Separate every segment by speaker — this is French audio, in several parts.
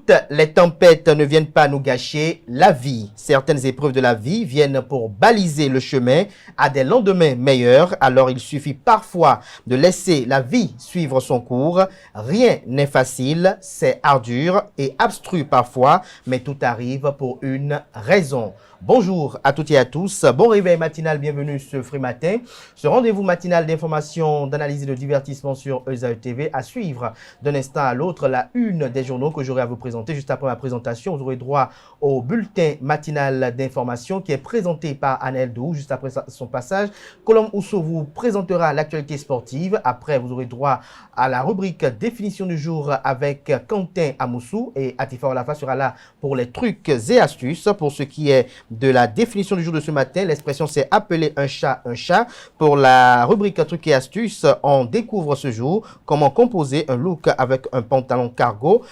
Speaker 1: Toutes les tempêtes ne viennent pas nous gâcher la vie. Certaines épreuves de la vie viennent pour baliser le chemin à des lendemains meilleurs. Alors il suffit parfois de laisser la vie suivre son cours. Rien n'est facile, c'est ardu et abstru parfois, mais tout arrive pour une raison. Bonjour à toutes et à tous, bon réveil matinal, bienvenue ce Free Matin. Ce rendez-vous matinal d'information, d'analyse et de divertissement sur ESAE TV à suivre d'un instant à l'autre la une des journaux que j'aurai à vous présenter. Juste après ma présentation, vous aurez droit au bulletin matinal d'information qui est présenté par Anel Dou. Juste après son passage, Colombe Ousso vous présentera l'actualité sportive. Après, vous aurez droit à la rubrique définition du jour avec Quentin Amoussou et Atifa Olafa sera là pour les trucs et astuces. Pour ce qui est de la définition du jour de ce matin, l'expression c'est appeler un chat un chat. Pour la rubrique trucs et astuces, on découvre ce jour comment composer un look avec un pantalon cargo.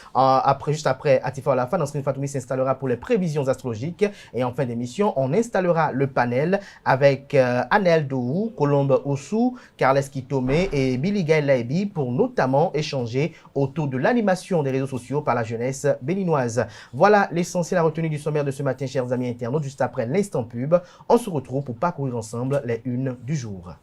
Speaker 1: Juste après Atifa Olafa, Nasrin Fatoumi s'installera pour les prévisions astrologiques et en fin d'émission, on installera le panel avec Anel Dou, Colombe Oussou, Carles Kitome et Billy Gaël Laibi pour notamment échanger autour de l'animation des réseaux sociaux par la jeunesse béninoise. Voilà l'essentiel à retenir du sommaire de ce matin, chers amis internautes. Juste après l'instant pub, on se retrouve pour parcourir ensemble les unes du jour.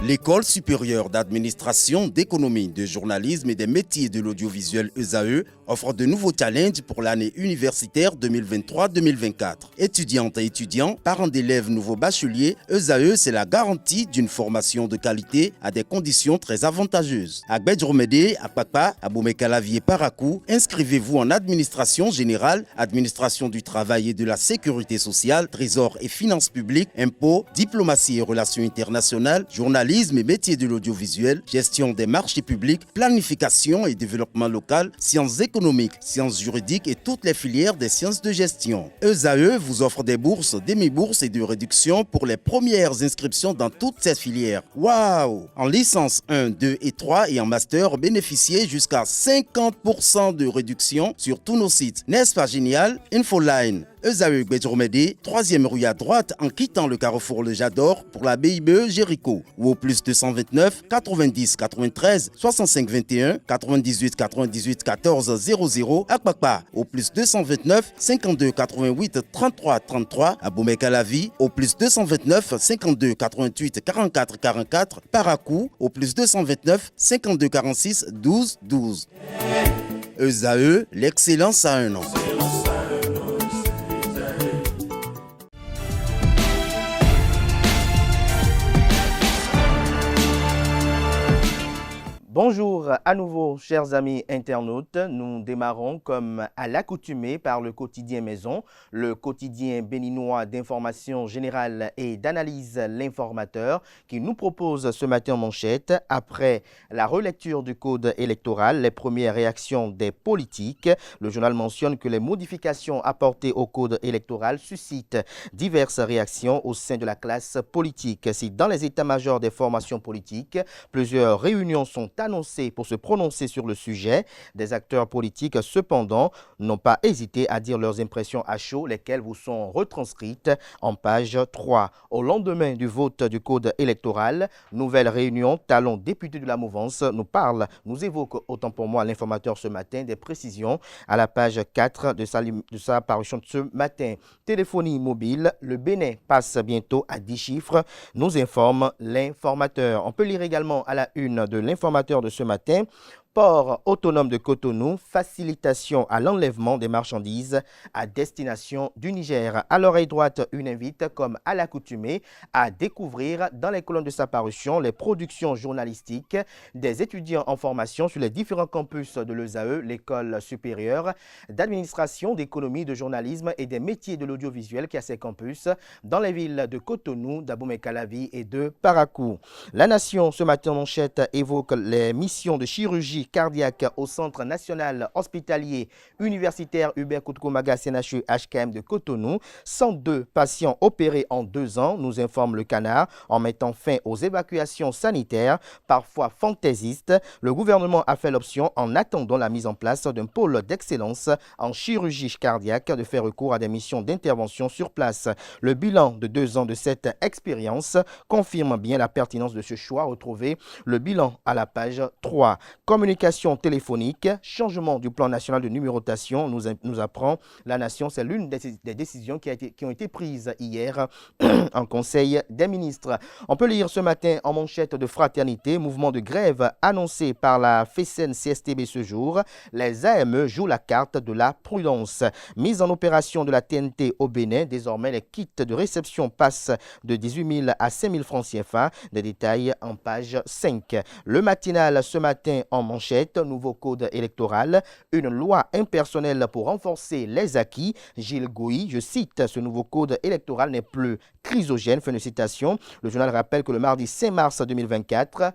Speaker 2: L'École supérieure d'administration, d'économie, de journalisme et des métiers de l'audiovisuel ESAE offre de nouveaux challenges pour l'année universitaire 2023-2024. Étudiantes et étudiants, parents d'élèves nouveaux bacheliers, ESAE, c'est la garantie d'une formation de qualité à des conditions très avantageuses. À Gbedjromede, à Papa, à Boumekalavi et Parakou, inscrivez-vous en administration générale, administration du travail et de la sécurité sociale, trésor et finances publiques, impôts, diplomatie et relations internationales, journalisme et métiers de l'audiovisuel, gestion des marchés publics, planification et développement local, sciences économiques, sciences juridiques et toutes les filières des sciences de gestion. ESAE vous offre des bourses, demi-bourses et de réductions pour les premières inscriptions dans toutes ces filières. Waouh! En licence 1, 2 et 3 et en master, bénéficiez jusqu'à 50% de réduction sur tous nos sites. N'est-ce pas génial? Infoline. ESAE Gbedjromede, 3e rue à droite en quittant le carrefour Le Jador pour la BIBE Jéricho ou au plus 229 90 93 65 21 98 98 14 00 à Kpakpa au plus 229 52 88 33 33 à Boumekalavi au plus 229 52 88 44 44 Parakou au plus 229 52 46 12 12. ESAE, l'excellence à un nom.
Speaker 1: Bonjour à nouveau, chers amis internautes. Nous démarrons comme à l'accoutumée par le quotidien Maison, le quotidien béninois d'information générale et d'analyse L'Informateur, qui nous propose ce matin en manchette, après la relecture du code électoral, les premières réactions des politiques. Le journal mentionne que les modifications apportées au code électoral suscitent diverses réactions au sein de la classe politique. Si dans les états-majors des formations politiques, plusieurs réunions sont annoncés pour se prononcer sur le sujet. Des acteurs politiques, cependant, n'ont pas hésité à dire leurs impressions à chaud, lesquelles vous sont retranscrites en page 3. Au lendemain du vote du code électoral, nouvelle réunion, Talon, député de la mouvance, nous évoque, autant pour moi, l'informateur ce matin, des précisions à la page 4 de sa parution de ce matin. Téléphonie mobile, le Bénin passe bientôt à 10 chiffres, nous informe l'informateur. On peut lire également à la une de l'informateur de ce matin. Port autonome de Cotonou, facilitation à l'enlèvement des marchandises à destination du Niger. À l'oreille droite, une invite, comme à l'accoutumée, à découvrir dans les colonnes de sa parution les productions journalistiques des étudiants en formation sur les différents campus de l'ESAE, l'école supérieure d'administration, d'économie, de journalisme et des métiers de l'audiovisuel qui a ses campus dans les villes de Cotonou, d'Abomey-Calavi et de Parakou. La Nation, ce matin en manchette, évoque les missions de chirurgie cardiaque au Centre national hospitalier universitaire Hubert Koutko-Maga CNHU HKM de Cotonou. 102 patients opérés en 2 ans, nous informe le Canard, en mettant fin aux évacuations sanitaires, parfois fantaisistes. Le gouvernement a fait l'option, en attendant la mise en place d'un pôle d'excellence en chirurgie cardiaque, de faire recours à des missions d'intervention sur place. Le bilan de 2 ans de cette expérience confirme bien la pertinence de ce choix. Retrouvez le bilan à la page 3. Communication communication téléphonique, changement du plan national de numérotation, nous apprend La Nation. C'est l'une des décisions qui ont été prises hier en Conseil des ministres. On peut lire ce matin en manchette de Fraternité, mouvement de grève annoncé par la FESEN-CSTB ce jour. Les AME jouent la carte de la prudence. Mise en opération de la TNT au Bénin, désormais les kits de réception passent de 18 000 à 5 000 francs CFA. Des détails en page 5. Le matinal ce matin en manchette, nouveau code électoral, une loi impersonnelle pour renforcer les acquis. Gilles Gouy, je cite, ce nouveau code électoral n'est plus chrysogène, fin de citation. Le journal rappelle que le mardi 5 mars 2024,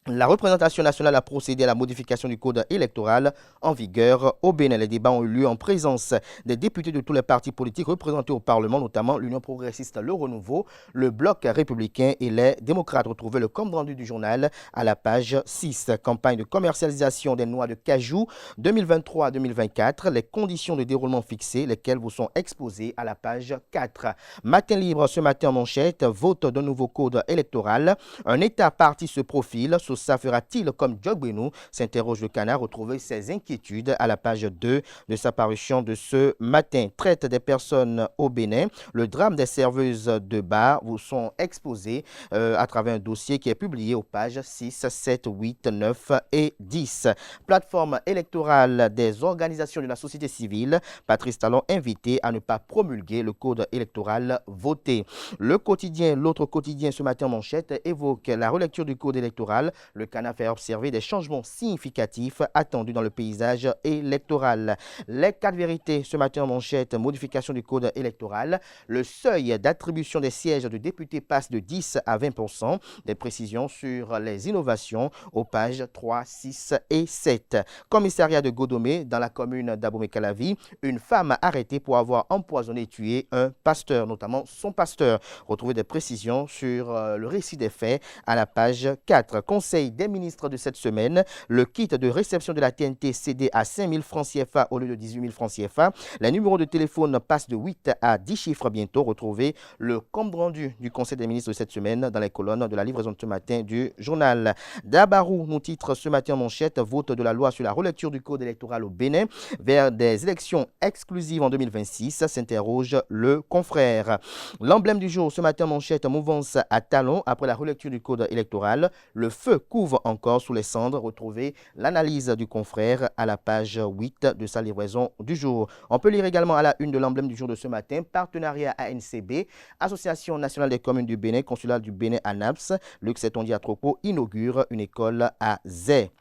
Speaker 1: la représentation nationale a procédé à la modification du code électoral en vigueur au Bénin. Les débats ont eu lieu en présence des députés de tous les partis politiques représentés au Parlement, notamment l'Union progressiste, le Renouveau, le Bloc républicain et les démocrates. Retrouvez le compte rendu du journal à la page 6. Campagne de commercialisation des noix de cajou 2023-2024. Les conditions de déroulement fixées, lesquelles vous sont exposées à la page 4. Matin libre ce matin en manchette, vote d'un nouveau code électoral. Un État parti se profile. Ça fera-t-il comme Djogbenou, s'interroge le Canard. Retrouvez ses inquiétudes à la page 2 de sa parution de ce matin. Traite des personnes au Bénin. Le drame des serveuses de bar vous sont exposés à travers un dossier qui est publié aux pages 6, 7, 8, 9 et 10. Plateforme électorale des organisations de la société civile. Patrice Talon invité à ne pas promulguer le code électoral voté. Le quotidien, l'autre quotidien ce matin en manchette évoque la relecture du code électoral. Le Canard fait observer des changements significatifs attendus dans le paysage électoral. Les 4 vérités ce matin en manchette, modification du code électoral. Le seuil d'attribution des sièges de députés passe de 10 à 20%. Des précisions sur les innovations aux pages 3, 6 et 7. Commissariat de Godomé dans la commune d'Abomey-Calavi. Une femme arrêtée pour avoir empoisonné et tué un pasteur, notamment son pasteur. Retrouvez des précisions sur le récit des faits à la page 4. Conseil des ministres de cette semaine, le kit de réception de la TNT cédé à 5 000 francs CFA au lieu de 18 000 francs CFA. Les numéros de téléphone passent de 8 à 10 chiffres bientôt. Retrouvez le compte rendu du Conseil des ministres de cette semaine dans les colonnes de la livraison de ce matin du journal. Dabarou nous titre ce matin en manchette, vote de la loi sur la relecture du code électoral au Bénin vers des élections exclusives en 2026, s'interroge le confrère. L'emblème du jour ce matin en manchette, mouvance à talons après la relecture du code électoral. Le feu couvre encore sous les cendres. Retrouvez l'analyse du confrère à la page 8 de sa livraison du jour. On peut lire également à la une de l'emblème du jour de ce matin, partenariat ANCB, Association nationale des communes du Bénin, consulat du Bénin à Naps. Luc Seton Diatropo inaugure une école à Zé.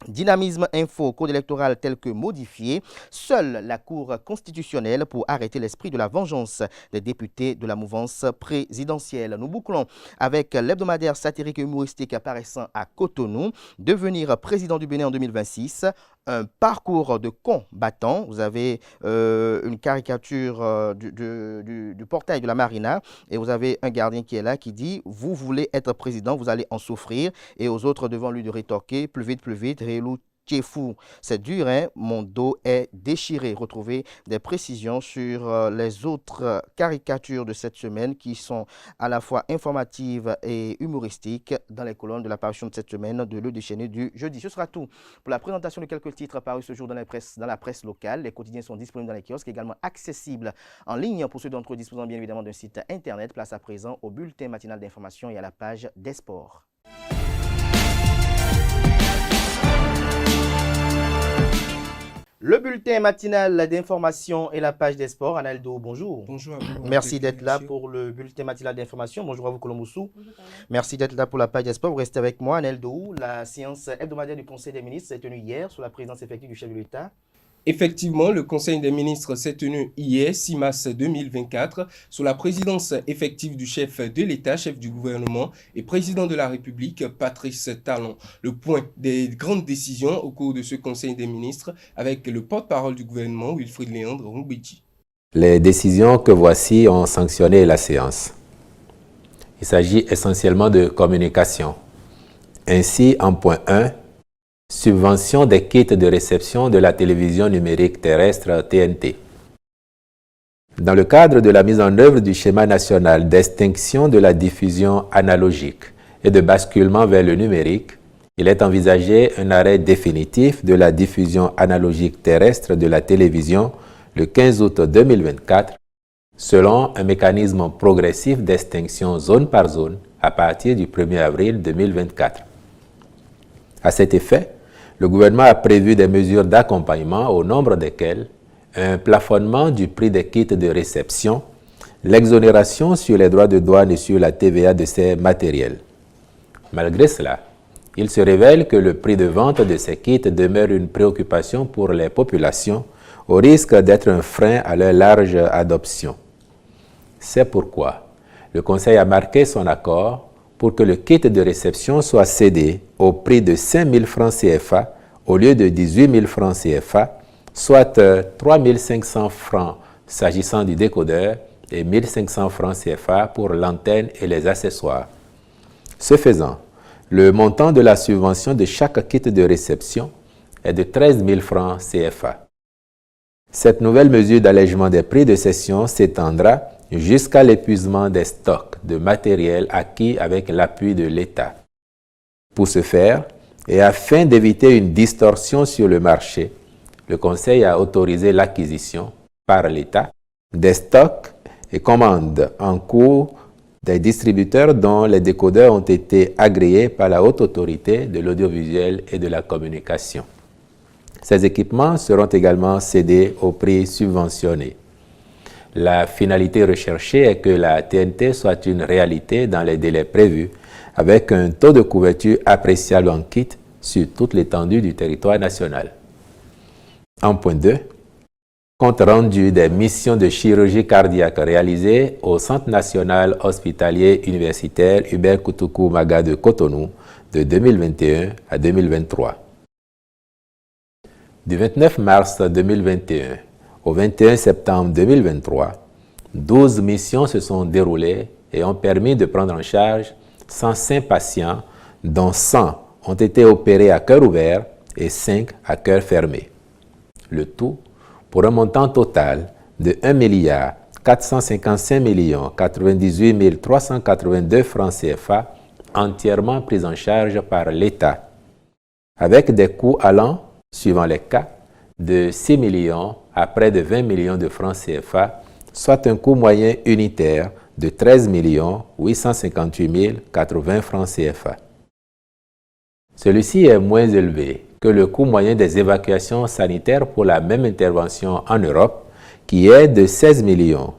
Speaker 1: Dynamisme info, code électoral tel que modifié. Seule la Cour constitutionnelle pour arrêter l'esprit de la vengeance des députés de la mouvance présidentielle. Nous bouclons avec l'hebdomadaire satirique et humoristique apparaissant à Cotonou. Devenir président du Bénin en 2026. Un parcours de combattant. Vous avez une caricature du portail de la Marina et vous avez un gardien qui est là qui dit « Vous voulez être président, vous allez en souffrir » et aux autres devant lui de rétorquer « Plus vite, Réelou, tu es fou. » C'est dur, hein? Mon dos est déchiré. Retrouvez des précisions sur les autres caricatures de cette semaine qui sont à la fois informatives et humoristiques dans les colonnes de la parution de cette semaine de Le Déchaîné du jeudi. Ce sera tout pour la présentation de quelques titres parus ce jour dans la presse locale. Les quotidiens sont disponibles dans les kiosques, également accessibles en ligne pour ceux d'entre eux disposant bien évidemment d'un site internet. Place à présent au bulletin matinal d'information et à la page des sports. Le bulletin matinal d'information et la page des sports. Analdo, bonjour.
Speaker 3: Bonjour à vous.
Speaker 1: Merci d'être là pour le bulletin matinal d'information. Bonjour à vous, Colomoussou. Merci d'être là pour la page des sports. Vous restez avec moi, Analdo. La séance hebdomadaire du Conseil des ministres s'est tenue hier sous la présidence effective du chef de l'État.
Speaker 3: Effectivement, le Conseil des ministres s'est tenu hier, 6 mars 2024, sous la présidence effective du chef de l'État, chef du gouvernement et président de la République, Patrice Talon. Le point des grandes décisions au cours de ce Conseil des ministres avec le porte-parole du gouvernement, Wilfried Léandre Ngouiti.
Speaker 4: Les décisions que voici ont sanctionné la séance. Il s'agit essentiellement de communication. Ainsi, en point 1, subvention des kits de réception de la télévision numérique terrestre TNT. Dans le cadre de la mise en œuvre du schéma national d'extinction de la diffusion analogique et de basculement vers le numérique, il est envisagé un arrêt définitif de la diffusion analogique terrestre de la télévision le 15 août 2024, selon un mécanisme progressif d'extinction zone par zone à partir du 1er avril 2024. À cet effet, le gouvernement a prévu des mesures d'accompagnement au nombre desquelles un plafonnement du prix des kits de réception, l'exonération sur les droits de douane et sur la TVA de ces matériels. Malgré cela, il se révèle que le prix de vente de ces kits demeure une préoccupation pour les populations, au risque d'être un frein à leur large adoption. C'est pourquoi le Conseil a marqué son accord pour que le kit de réception soit cédé au prix de 5 000 francs CFA au lieu de 18 000 francs CFA, soit 3 500 francs s'agissant du décodeur et 1 500 francs CFA pour l'antenne et les accessoires. Ce faisant, le montant de la subvention de chaque kit de réception est de 13 000 francs CFA. Cette nouvelle mesure d'allègement des prix de cession s'étendra jusqu'à l'épuisement des stocks de matériel acquis avec l'appui de l'État. Pour ce faire, et afin d'éviter une distorsion sur le marché, le Conseil a autorisé l'acquisition par l'État des stocks et commandes en cours des distributeurs dont les décodeurs ont été agréés par la Haute Autorité de l'audiovisuel et de la communication. Ces équipements seront également cédés au prix subventionné. La finalité recherchée est que la TNT soit une réalité dans les délais prévus, avec un taux de couverture appréciable en kit sur toute l'étendue du territoire national. En point 2, compte rendu des missions de chirurgie cardiaque réalisées au Centre national hospitalier universitaire Hubert Koutoukou Maga de Cotonou de 2021 à 2023. Du 29 mars 2021 au 21 septembre 2023, 12 missions se sont déroulées et ont permis de prendre en charge 105 patients, dont 100 ont été opérés à cœur ouvert et 5 à cœur fermé. Le tout pour un montant total de 1 455 98 382 francs CFA entièrement pris en charge par l'État, avec des coûts allant, suivant les cas, de 6 millions à près de 20 millions de francs CFA, soit un coût moyen unitaire de 13 858 080 francs CFA. Celui-ci est moins élevé que le coût moyen des évacuations sanitaires pour la même intervention en Europe, qui est de 16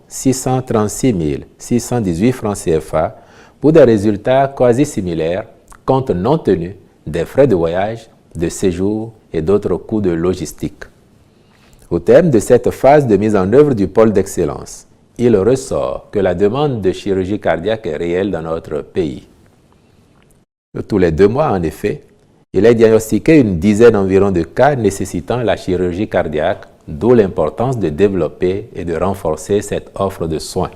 Speaker 4: 636 618 francs CFA pour des résultats quasi similaires, compte non tenu des frais de voyage, de séjour et d'autres coûts de logistique. Au terme de cette phase de mise en œuvre du pôle d'excellence, il ressort que la demande de chirurgie cardiaque est réelle dans notre pays. Tous les 2 mois, en effet, il est diagnostiqué une dizaine environ de cas nécessitant la chirurgie cardiaque, d'où l'importance de développer et de renforcer cette offre de soins.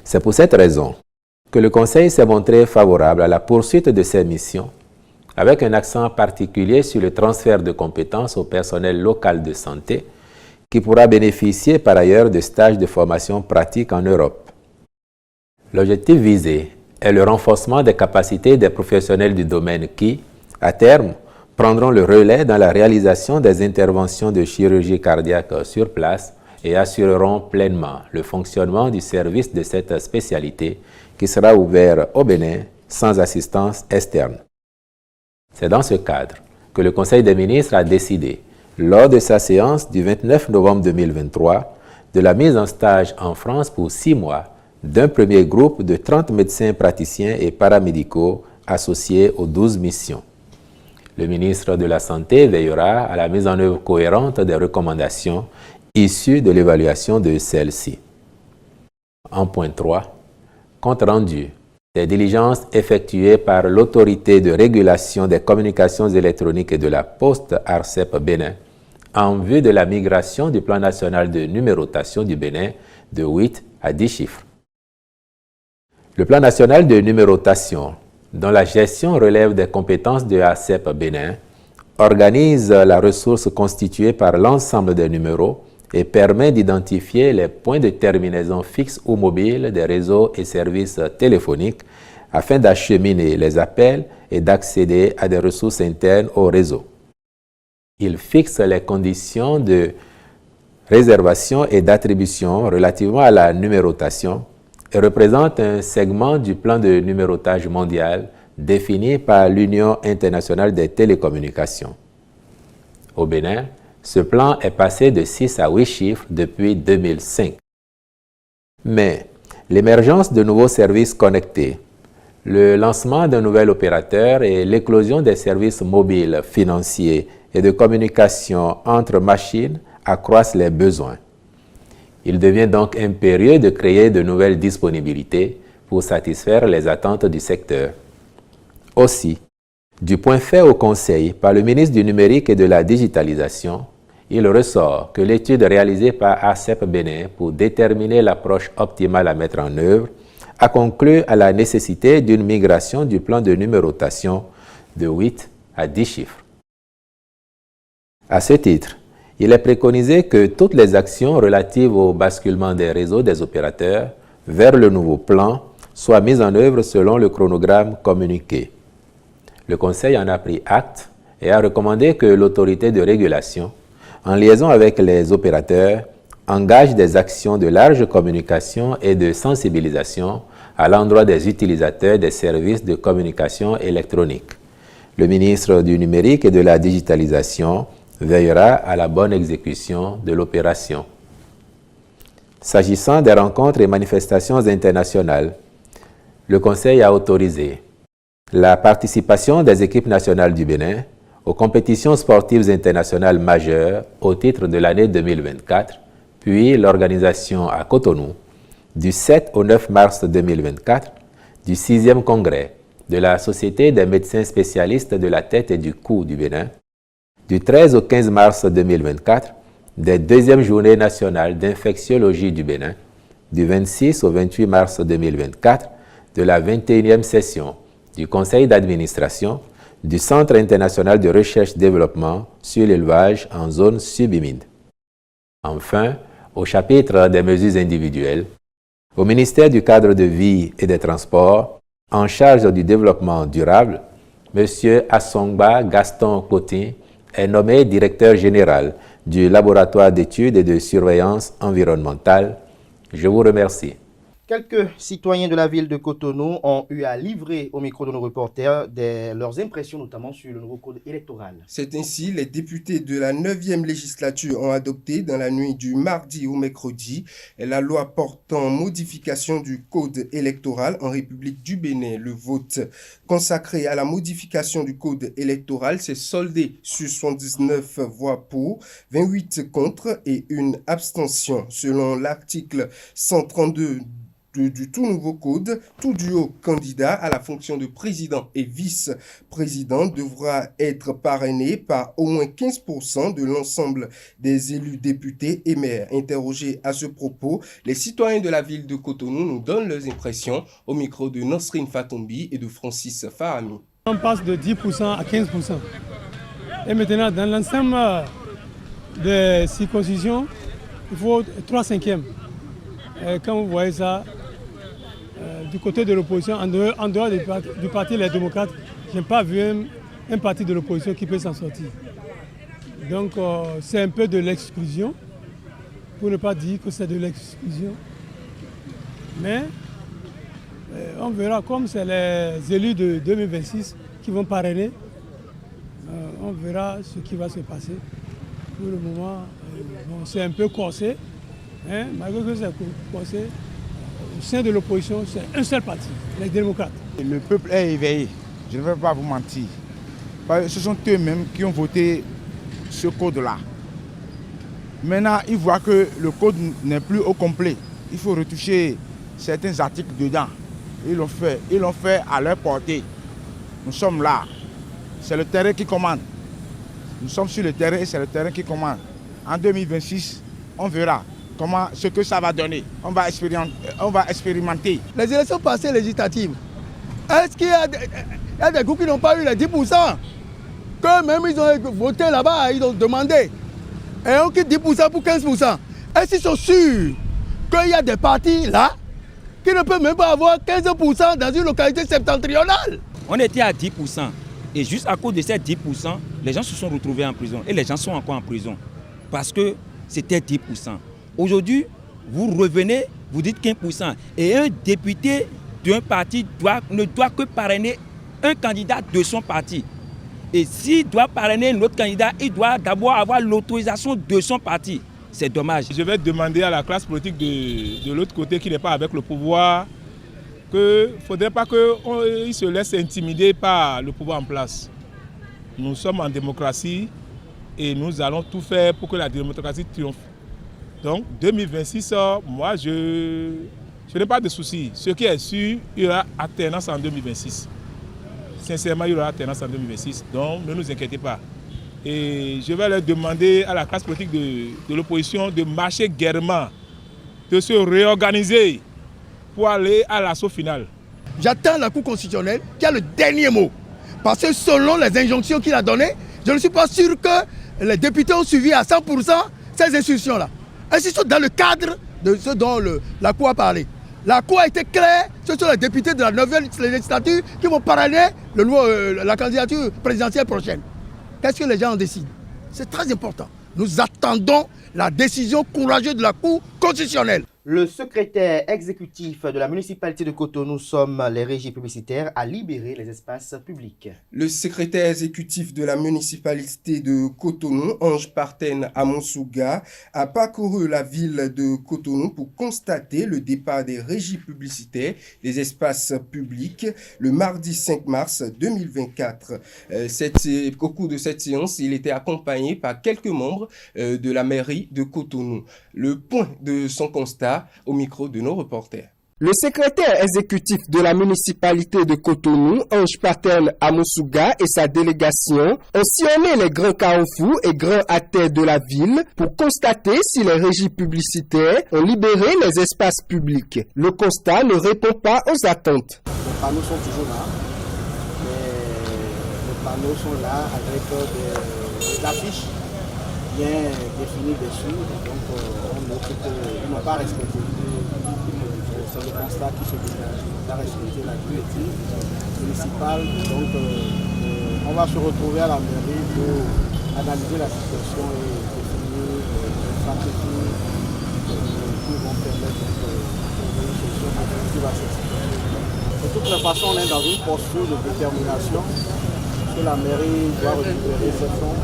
Speaker 4: C'est pour cette raison que le Conseil s'est montré favorable à la poursuite de ces missions, avec un accent particulier sur le transfert de compétences au personnel local de santé, qui pourra bénéficier par ailleurs de stages de formation pratique en Europe. L'objectif visé est le renforcement des capacités des professionnels du domaine qui, à terme, prendront le relais dans la réalisation des interventions de chirurgie cardiaque sur place et assureront pleinement le fonctionnement du service de cette spécialité qui sera ouvert au Bénin sans assistance externe. C'est dans ce cadre que le Conseil des ministres a décidé, lors de sa séance du 29 novembre 2023, de la mise en stage en France pour 6 mois d'un premier groupe de 30 médecins praticiens et paramédicaux associés aux 12 missions. Le ministre de la Santé veillera à la mise en œuvre cohérente des recommandations issues de l'évaluation de celles-ci. En point 3, compte rendu des diligences effectuées par l'Autorité de régulation des communications électroniques et de la Poste ARCEP Bénin en vue de la migration du plan national de numérotation du Bénin de 8 à 10 chiffres. Le plan national de numérotation, dont la gestion relève des compétences de ARCEP Bénin, organise la ressource constituée par l'ensemble des numéros et permet d'identifier les points de terminaison fixes ou mobiles des réseaux et services téléphoniques afin d'acheminer les appels et d'accéder à des ressources internes au réseau. Il fixe les conditions de réservation et d'attribution relativement à la numérotation et représente un segment du plan de numérotage mondial défini par l'Union internationale des télécommunications. Au Bénin, ce plan est passé de 6 à 8 chiffres depuis 2005. Mais l'émergence de nouveaux services connectés, le lancement d'un nouvel opérateur et l'éclosion des services mobiles, financiers et de communication entre machines accroissent les besoins. Il devient donc impérieux de créer de nouvelles disponibilités pour satisfaire les attentes du secteur. Aussi, du point fait au Conseil par le ministre du Numérique et de la Digitalisation, il ressort que l'étude réalisée par ARCEP Bénin pour déterminer l'approche optimale à mettre en œuvre a conclu à la nécessité d'une migration du plan de numérotation de 8 à 10 chiffres. À ce titre, il est préconisé que toutes les actions relatives au basculement des réseaux des opérateurs vers le nouveau plan soient mises en œuvre selon le chronogramme communiqué. Le Conseil en a pris acte et a recommandé que l'autorité de régulation, en liaison avec les opérateurs, engage des actions de large communication et de sensibilisation à l'endroit des utilisateurs des services de communication électronique. Le ministre du Numérique et de la Digitalisation veillera à la bonne exécution de l'opération. S'agissant des rencontres et manifestations internationales, le Conseil a autorisé la participation des équipes nationales du Bénin aux compétitions sportives internationales majeures au titre de l'année 2024, puis l'organisation à Cotonou du 7 au 9 mars 2024 du 6e congrès de la Société des médecins spécialistes de la tête et du cou du Bénin, du 13 au 15 mars 2024 des 2e journées nationales d'infectiologie du Bénin, du 26 au 28 mars 2024 de la 21e session du Conseil d'administration du Centre international de recherche-développement sur l'élevage en zone subhumide. Enfin, au chapitre des mesures individuelles, au ministère du cadre de vie et des transports, en charge du développement durable, M. Assongba Gaston Cotin est nommé directeur général du laboratoire d'études et de surveillance environnementale. Je vous remercie.
Speaker 1: Quelques citoyens de la ville de Cotonou ont eu à livrer au micro de nos reporters leurs impressions, notamment sur le nouveau code électoral.
Speaker 3: C'est ainsi, les députés de la 9e législature ont adopté dans la nuit du mardi au mercredi la loi portant modification du code électoral en République du Bénin. Le vote consacré à la modification du code électoral s'est soldé sur 79 voix pour, 28 contre et une abstention. Selon l'article 132 du tout nouveau code, tout duo candidat à la fonction de président et vice-président devra être parrainé par au moins 15% de l'ensemble des élus députés et maires. Interrogés à ce propos, les citoyens de la ville de Cotonou nous donnent leurs impressions au micro de Nosrine Fatombi et de Francis Farami.
Speaker 5: On passe de 10% à 15%. Et maintenant, dans l'ensemble des circonscriptions, il faut 3/5. Quand vous voyez ça, du côté de l'opposition, en dehors du parti Les Démocrates, je n'ai pas vu un parti de l'opposition qui peut s'en sortir. Donc c'est un peu de l'exclusion, pour ne pas dire que c'est de l'exclusion. Mais on verra, comme c'est les élus de 2026 qui vont parrainer, on verra ce qui va se passer. Pour le moment, c'est un peu corsé, hein, malgré que c'est corsé. Au sein de l'opposition, c'est un seul parti, les démocrates.
Speaker 6: Le peuple est éveillé, je ne vais pas vous mentir. Ce sont eux-mêmes qui ont voté ce code-là. Maintenant, ils voient que le code n'est plus au complet. Il faut retoucher certains articles dedans. Ils l'ont fait à leur portée. Nous sommes là. C'est le terrain qui commande. Nous sommes sur le terrain et c'est le terrain qui commande. En 2026, on verra ce que ça va donner. On va expérimenter.
Speaker 7: Les élections passées législatives, est-ce qu'il y a des groupes qui n'ont pas eu les 10% que même ils ont voté là-bas, ils ont demandé. Et on quitte 10% pour 15%. Est-ce qu'ils sont sûrs qu'il y a des partis là qui qui ne peut même pas avoir 15% dans une localité septentrionale.
Speaker 8: On était à 10%. Et juste à cause de ces 10%, les gens se sont retrouvés en prison. Et les gens sont encore en prison. Parce que c'était 10%. Aujourd'hui, vous revenez, vous dites 15%. Et un député d'un parti ne doit que parrainer un candidat de son parti. Et s'il doit parrainer un autre candidat, il doit d'abord avoir l'autorisation de son parti. C'est dommage.
Speaker 9: Je vais demander à la classe politique de l'autre côté qui n'est pas avec le pouvoir qu'il ne faudrait pas qu'ils se laissent intimider par le pouvoir en place. Nous sommes en démocratie et nous allons tout faire pour que la démocratie triomphe. Donc 2026, moi je n'ai pas de soucis. Ce qui est sûr, il y aura alternance en 2026. Sincèrement, il y aura alternance en 2026, donc ne nous inquiétez pas. Et je vais leur demander à la classe politique de l'opposition de marcher gaiement, de se réorganiser pour aller à l'assaut final.
Speaker 7: J'attends la Cour constitutionnelle qui a le dernier mot. Parce que selon les injonctions qu'il a données, je ne suis pas sûr que les députés ont suivi à 100% ces instructions-là. Et c'est dans le cadre de ce dont la Cour a parlé. La Cour a été claire, ce sont les députés de la 9e législature qui vont parrainer la candidature présidentielle prochaine. Qu'est-ce que les gens en décident? C'est très important. Nous attendons la décision courageuse de la Cour constitutionnelle.
Speaker 1: Le secrétaire exécutif de la municipalité de Cotonou somme les régies publicitaires à libérer les espaces publics.
Speaker 3: Le secrétaire exécutif de la municipalité de Cotonou, Ange Partène Amonsouga, a parcouru la ville de Cotonou pour constater le départ des régies publicitaires des espaces publics le mardi 5 mars 2024. Au cours de cette séance, il était accompagné par quelques membres de la mairie de Cotonou. Le point de son constat au micro de nos reporters.
Speaker 10: Le secrétaire exécutif de la municipalité de Cotonou, Ange Partène Amonsouga et sa délégation ont sillonné les grands carrefours et grands artères de la ville pour constater si les régies publicitaires ont libéré les espaces publics. Le constat ne répond pas aux attentes.
Speaker 11: Les panneaux sont toujours là. Les panneaux sont là avec des affiches bien définies dessus. Donc on note qu'ils n'ont pas respecté. C'est le constat qui se dégage. On a respecté la directive municipale. Donc on va se retrouver à la mairie pour analyser la situation et définir les stratégies qui vont permettre de trouver une solution positive à cette situation. De toutes les façons, on est dans une posture de détermination que la mairie doit récupérer ses fonds.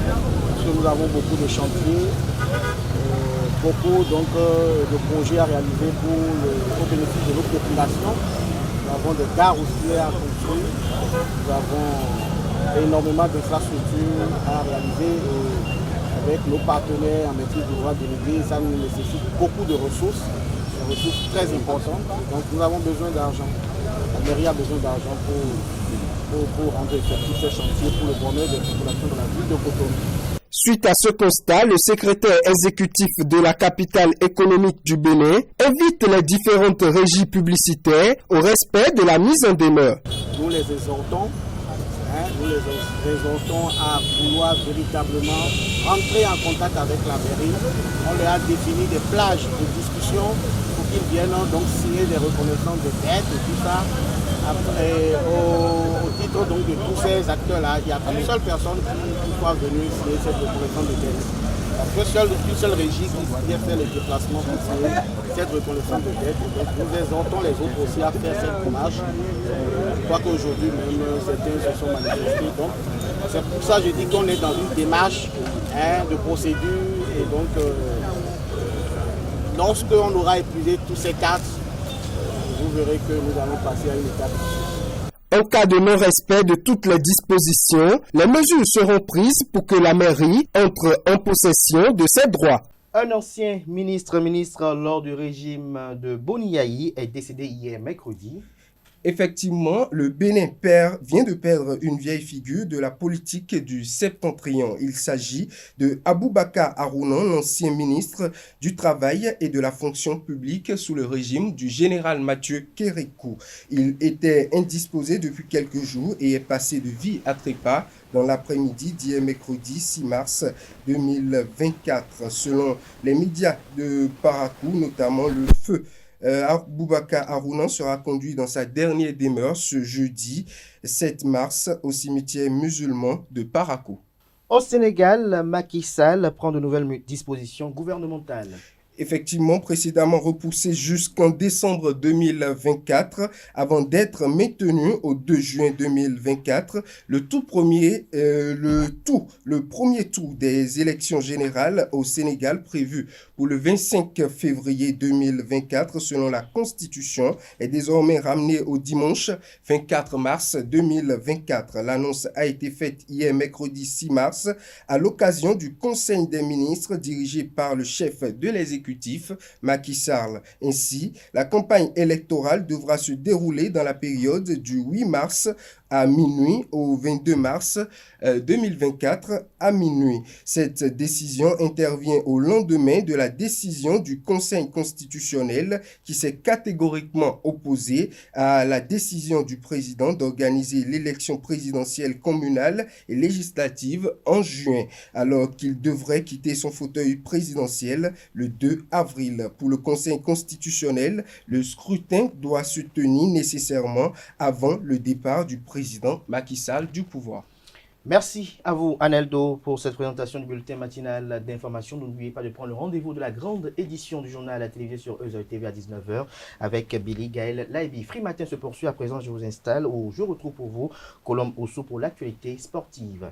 Speaker 11: Parce que nous avons beaucoup de chantiers. Beaucoup de projets à réaliser au bénéfice de notre population. Nous avons des gares aussi à construire. Nous avons énormément d'infrastructures à réaliser avec nos partenaires en maîtrise d'ouvrage délégués. Ça nous nécessite beaucoup de ressources, des ressources très importantes. Donc nous avons besoin d'argent. La mairie a besoin d'argent pour rendre effectifs ces chantiers pour le bonheur des populations de la ville de Cotonou.
Speaker 10: Suite à ce constat, le secrétaire exécutif de la capitale économique du Bénin invite les différentes régies publicitaires au respect de la mise en demeure.
Speaker 11: Nous les exhortons à vouloir véritablement rentrer en contact avec la mairie. On leur a défini des plages de discussion pour qu'ils viennent donc signer des reconnaissances de dettes et tout ça. Après, au titre donc de tous ces acteurs-là, il n'y a qu'une seule personne qui soit venue signer cette reconnaissance de dette. Parce que une seule régie qui vient faire les déplacements pour signer cette reconnaissance de dette. Donc nous exhortons les autres aussi à faire cette démarche. Je crois qu'aujourd'hui même certains se sont manifestés. Donc c'est pour ça que je dis qu'on est dans une démarche de procédure. Et donc lorsqu'on aura épuisé tous ces cartes, vous verrez que nous allons passer à une étape.
Speaker 10: En cas de non-respect de toutes les dispositions, les mesures seront prises pour que la mairie entre en possession de ses droits.
Speaker 1: Un ancien ministre lors du régime de Boniaï est décédé hier mercredi.
Speaker 3: Effectivement, le Bénin vient de perdre une vieille figure de la politique du septentrion. Il s'agit de Aboubakar Arounan, ancien ministre du Travail et de la fonction publique sous le régime du général Mathieu Kérékou. Il était indisposé depuis quelques jours et est passé de vie à trépas dans l'après-midi d'hier mercredi 6 mars 2024. Selon les médias de Parakou, notamment le feu Boubacar Harouna sera conduit dans sa dernière demeure ce jeudi 7 mars au cimetière musulman de Parakou.
Speaker 1: Au Sénégal, Macky Sall prend de nouvelles dispositions gouvernementales.
Speaker 3: Effectivement, précédemment repoussé jusqu'en décembre 2024, avant d'être maintenu au 2 juin 2024, le premier tour des élections générales au Sénégal prévu pour le 25 février 2024, selon la Constitution, est désormais ramené au dimanche 24 mars 2024. L'annonce a été faite hier mercredi 6 mars à l'occasion du Conseil des ministres dirigé par le chef de l'exécutif Macky Sall. Ainsi, la campagne électorale devra se dérouler dans la période du 8 mars à minuit au 22 mars 2024 à minuit. Cette décision intervient au lendemain de la décision du Conseil constitutionnel qui s'est catégoriquement opposé à la décision du président d'organiser l'élection présidentielle communale et législative en juin, alors qu'il devrait quitter son fauteuil présidentiel le 2 avril. Pour le Conseil constitutionnel, le scrutin doit se tenir nécessairement avant le départ du président Macky Sall du pouvoir.
Speaker 1: Merci à vous, Aneldo, pour cette présentation du bulletin matinal d'information. N'oubliez pas de prendre le rendez-vous de la grande édition du journal à la télévision sur EZA TV à 19h avec Billy Gaël Laibi. Free Matin se poursuit. À présent, je vous installe ou je retrouve pour vous Colombe Oussou pour l'actualité sportive.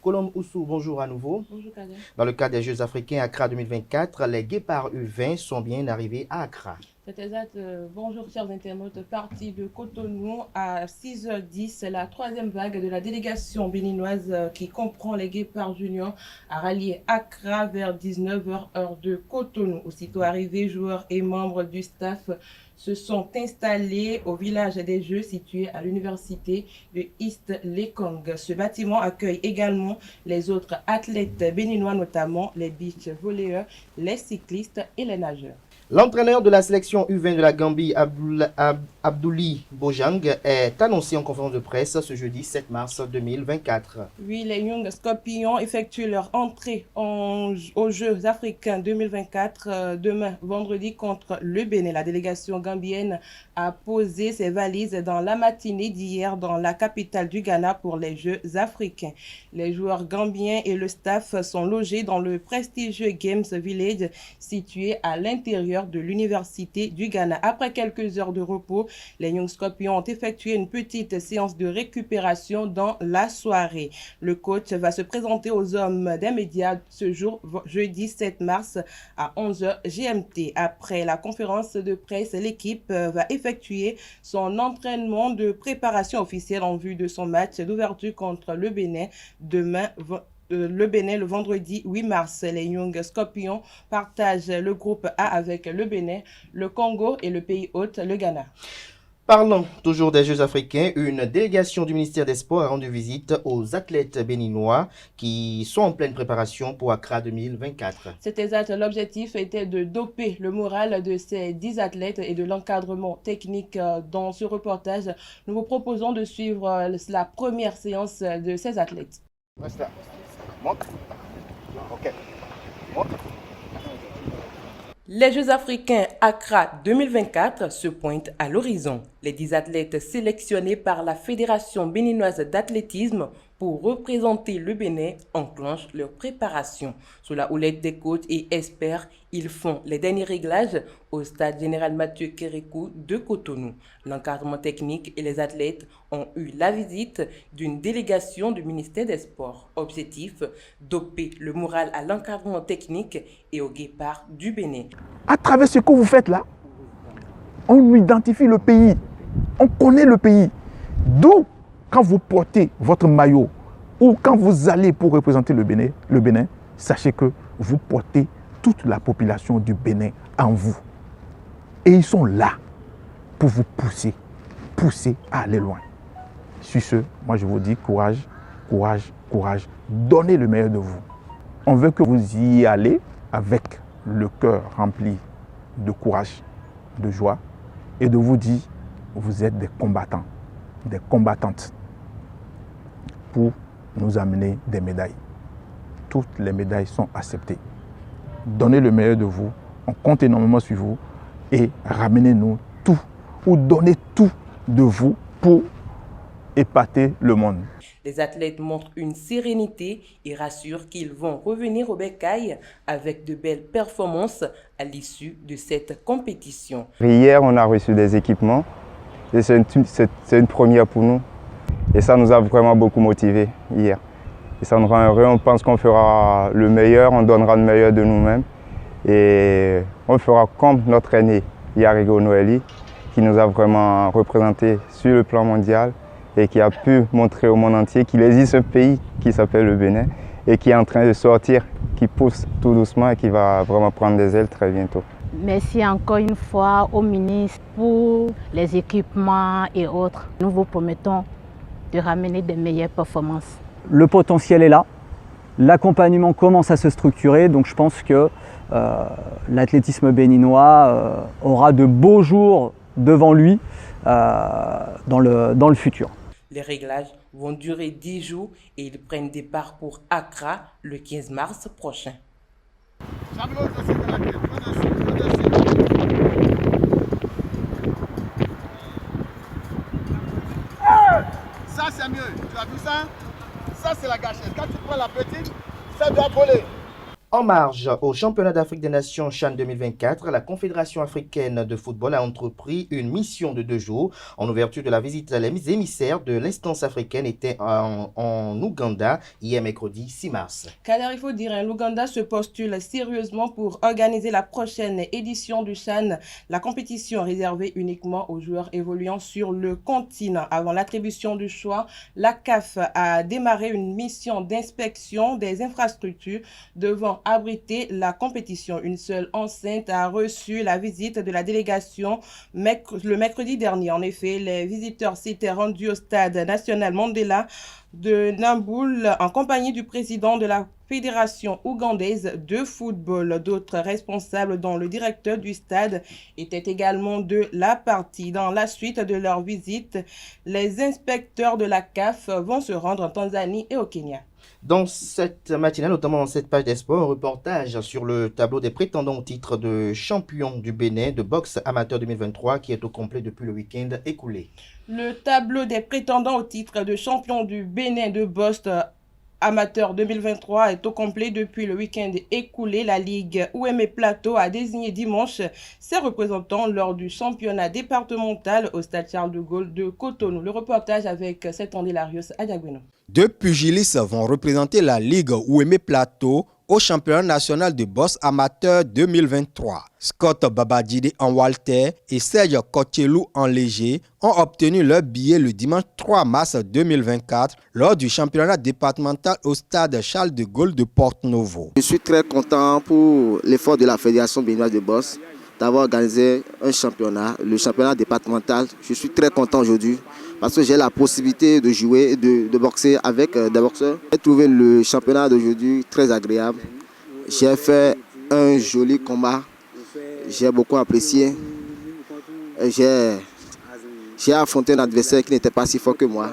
Speaker 1: Colombe Oussou, bonjour à nouveau.
Speaker 12: Bonjour Kader.
Speaker 1: Dans le cadre des Jeux africains Accra 2024, les guépards U20 sont bien arrivés à Accra.
Speaker 12: C'est exact. Bonjour chers internautes. Parti de Cotonou à 6h10, la troisième vague de la délégation béninoise qui comprend les guépards juniors a rallié Accra vers 19h heure de Cotonou. Aussitôt arrivés, joueurs et membres du staff se sont installés au village des Jeux situé à l'université de East Lekong. Ce bâtiment accueille également les autres athlètes béninois, notamment les beach volleyeurs, les cyclistes et les nageurs.
Speaker 1: L'entraîneur de la sélection U20 de la Gambie, Abdouli Bojang, est annoncé en conférence de presse ce jeudi 7 mars 2024.
Speaker 12: Oui, les Young Scorpions effectuent leur entrée aux Jeux africains 2024 demain, vendredi, contre le Bénin. La délégation gambienne a posé ses valises dans la matinée d'hier dans la capitale du Ghana pour les Jeux africains. Les joueurs gambiens et le staff sont logés dans le prestigieux Games Village situé à l'intérieur de l'université du Ghana. Après quelques heures de repos, les Young Scorpions ont effectué une petite séance de récupération dans la soirée. Le coach va se présenter aux hommes des médias ce jour, jeudi 7 mars à 11h GMT. Après la conférence de presse, l'équipe va effectuer son entraînement de préparation officielle en vue de son match d'ouverture contre le Bénin demain. Le vendredi 8 mars. Les Young Scorpions partagent le groupe A avec le Bénin, le Congo et le pays hôte, le Ghana.
Speaker 1: Parlons toujours des Jeux africains. Une délégation du ministère des Sports a rendu visite aux athlètes béninois qui sont en pleine préparation pour Accra 2024.
Speaker 12: C'est exact. L'objectif était de doper le moral de ces 10 athlètes et de l'encadrement technique. Dans ce reportage, nous vous proposons de suivre la première séance de ces athlètes. Les Jeux africains Accra 2024 se pointent à l'horizon. Les 10 athlètes sélectionnés par la Fédération béninoise d'athlétisme pour représenter le Bénin enclenchent leur préparation. Sous la houlette des coachs et experts, ils font les derniers réglages au stade général Mathieu Kérékou de Cotonou. L'encadrement technique et les athlètes ont eu la visite d'une délégation du ministère des Sports. Objectif, doper le moral à l'encadrement technique et aux guépards du Bénin.
Speaker 6: À travers ce que vous faites là, on identifie le pays, on connaît le pays. D'où, quand vous portez votre maillot ou quand vous allez pour représenter le Bénin, sachez que vous portez toute la population du Bénin en vous. Et ils sont là pour vous pousser à aller loin. Sur ce, moi je vous dis courage, courage, courage. Donnez le meilleur de vous. On veut que vous y allez avec le cœur rempli de courage, de joie et de vous dire, vous êtes des combattants, des combattantes pour nous amener des médailles. Toutes les médailles sont acceptées. donnez le meilleur de vous, on compte énormément sur vous et ramenez-nous tout ou donnez tout de vous pour épater le monde.
Speaker 12: Les athlètes montrent une sérénité et rassurent qu'ils vont revenir au Bécaye avec de belles performances à l'issue de cette compétition.
Speaker 13: Hier, on a reçu des équipements et c'est une première pour nous. Et ça nous a vraiment beaucoup motivés hier. Et ça nous rend heureux, on pense qu'on fera le meilleur, on donnera le meilleur de nous-mêmes. Et on fera comme notre aîné, Yarigo Noeli, qui nous a vraiment représentés sur le plan mondial et qui a pu montrer au monde entier qu'il existe un pays qui s'appelle le Bénin et qui est en train de sortir, qui pousse tout doucement et qui va vraiment prendre des ailes très bientôt.
Speaker 14: Merci encore une fois au ministre pour les équipements et autres. Nous vous promettons de ramener de meilleures performances.
Speaker 15: Le potentiel est là, l'accompagnement commence à se structurer, donc je pense que l'athlétisme béninois aura de beaux jours devant lui dans le futur.
Speaker 12: Les réglages vont durer 10 jours et ils prennent départ pour Accra le 15 mars prochain.
Speaker 7: Ça c'est mieux, tu as vu ça? Ça c'est la gâchette. Quand tu prends la petite, ça doit voler.
Speaker 1: En marge au championnat d'Afrique des Nations CHAN 2024, la Confédération africaine de football a entrepris une mission de 2 jours en ouverture de la visite. Les émissaires de l'instance africaine étaient en Ouganda hier mercredi 6 mars.
Speaker 12: Kader, il faut dire, l'Ouganda se postule sérieusement pour organiser la prochaine édition du CHAN, la compétition réservée uniquement aux joueurs évoluant sur le continent. Avant l'attribution du choix, la CAF a démarré une mission d'inspection des infrastructures devant abriter la compétition. Une seule enceinte a reçu la visite de la délégation le mercredi dernier. En effet, les visiteurs s'étaient rendus au stade national Mandela de Namboule en compagnie du président de la Fédération ougandaise de football. D'autres responsables, dont le directeur du stade, étaient également de la partie. Dans la suite de leur visite, les inspecteurs de la CAF vont se rendre en Tanzanie et au Kenya.
Speaker 1: Dans cette matinale, notamment dans cette page des sports, un reportage sur le tableau des prétendants au titre de champion du Bénin de boxe amateur 2023 qui est au complet depuis le week-end écoulé.
Speaker 12: Le tableau des prétendants au titre de champion du Bénin de boxe amateur 2023 est au complet depuis le week-end écoulé. La Ligue Ouémé Plateau a désigné dimanche ses représentants lors du championnat départemental au stade Charles de Gaulle de Cotonou. Le reportage avec Setonde Larios Adiagweno.
Speaker 16: 2 pugilistes vont représenter la Ligue Ouémé Plateau au championnat national de boxe amateur 2023. Scott Babadjide en Walter et Serge Kochelou en léger ont obtenu leur billet le dimanche 3 mars 2024 lors du championnat départemental au stade Charles de Gaulle de Porto-Novo.
Speaker 11: Je suis très content pour l'effort de la Fédération béninoise de boxe d'avoir organisé un championnat, le championnat départemental. Je suis très content aujourd'hui parce que j'ai la possibilité de jouer, de boxer avec des boxeurs. J'ai trouvé le championnat d'aujourd'hui très agréable. J'ai fait un joli combat. J'ai beaucoup apprécié. J'ai affronté un adversaire qui n'était pas si fort que moi.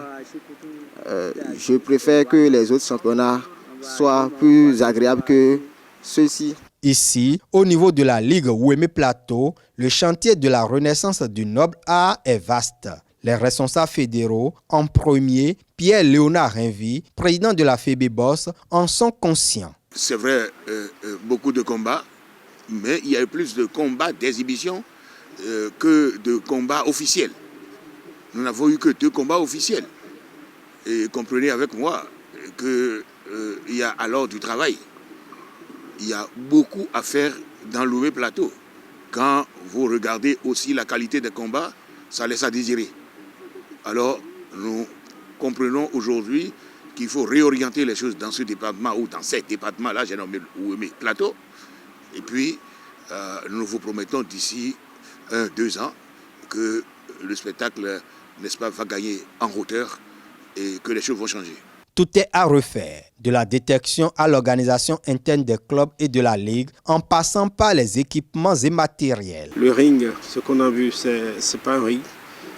Speaker 11: Je préfère que les autres championnats soient plus agréables que ceux-ci.
Speaker 16: Ici, au niveau de la Ligue Ouémé Plateau, le chantier de la renaissance du noble art est vaste. Les responsables fédéraux, en premier, Pierre-Léonard Rinvy, président de la FEBEBOS, en sont conscients.
Speaker 17: C'est vrai, beaucoup de combats, mais il y a eu plus de combats d'exhibition que de combats officiels. Nous n'avons eu que 2 combats officiels. Et comprenez avec moi qu'il y a alors du travail. Il y a beaucoup à faire dans l'Ouémé Plateau. Quand vous regardez aussi la qualité des combats, ça laisse à désirer. Alors, nous comprenons aujourd'hui qu'il faut réorienter les choses dans ce département ou dans ces départements-là, j'ai nommé Ouémé Plateau. Et puis, nous vous promettons d'ici 1-2 ans que le spectacle, n'est-ce pas, va gagner en hauteur et que les choses vont changer.
Speaker 16: Tout est à refaire, de la détection à l'organisation interne des clubs et de la ligue, en passant par les équipements et matériels.
Speaker 18: Le ring, ce qu'on a vu, c'est pas un ring,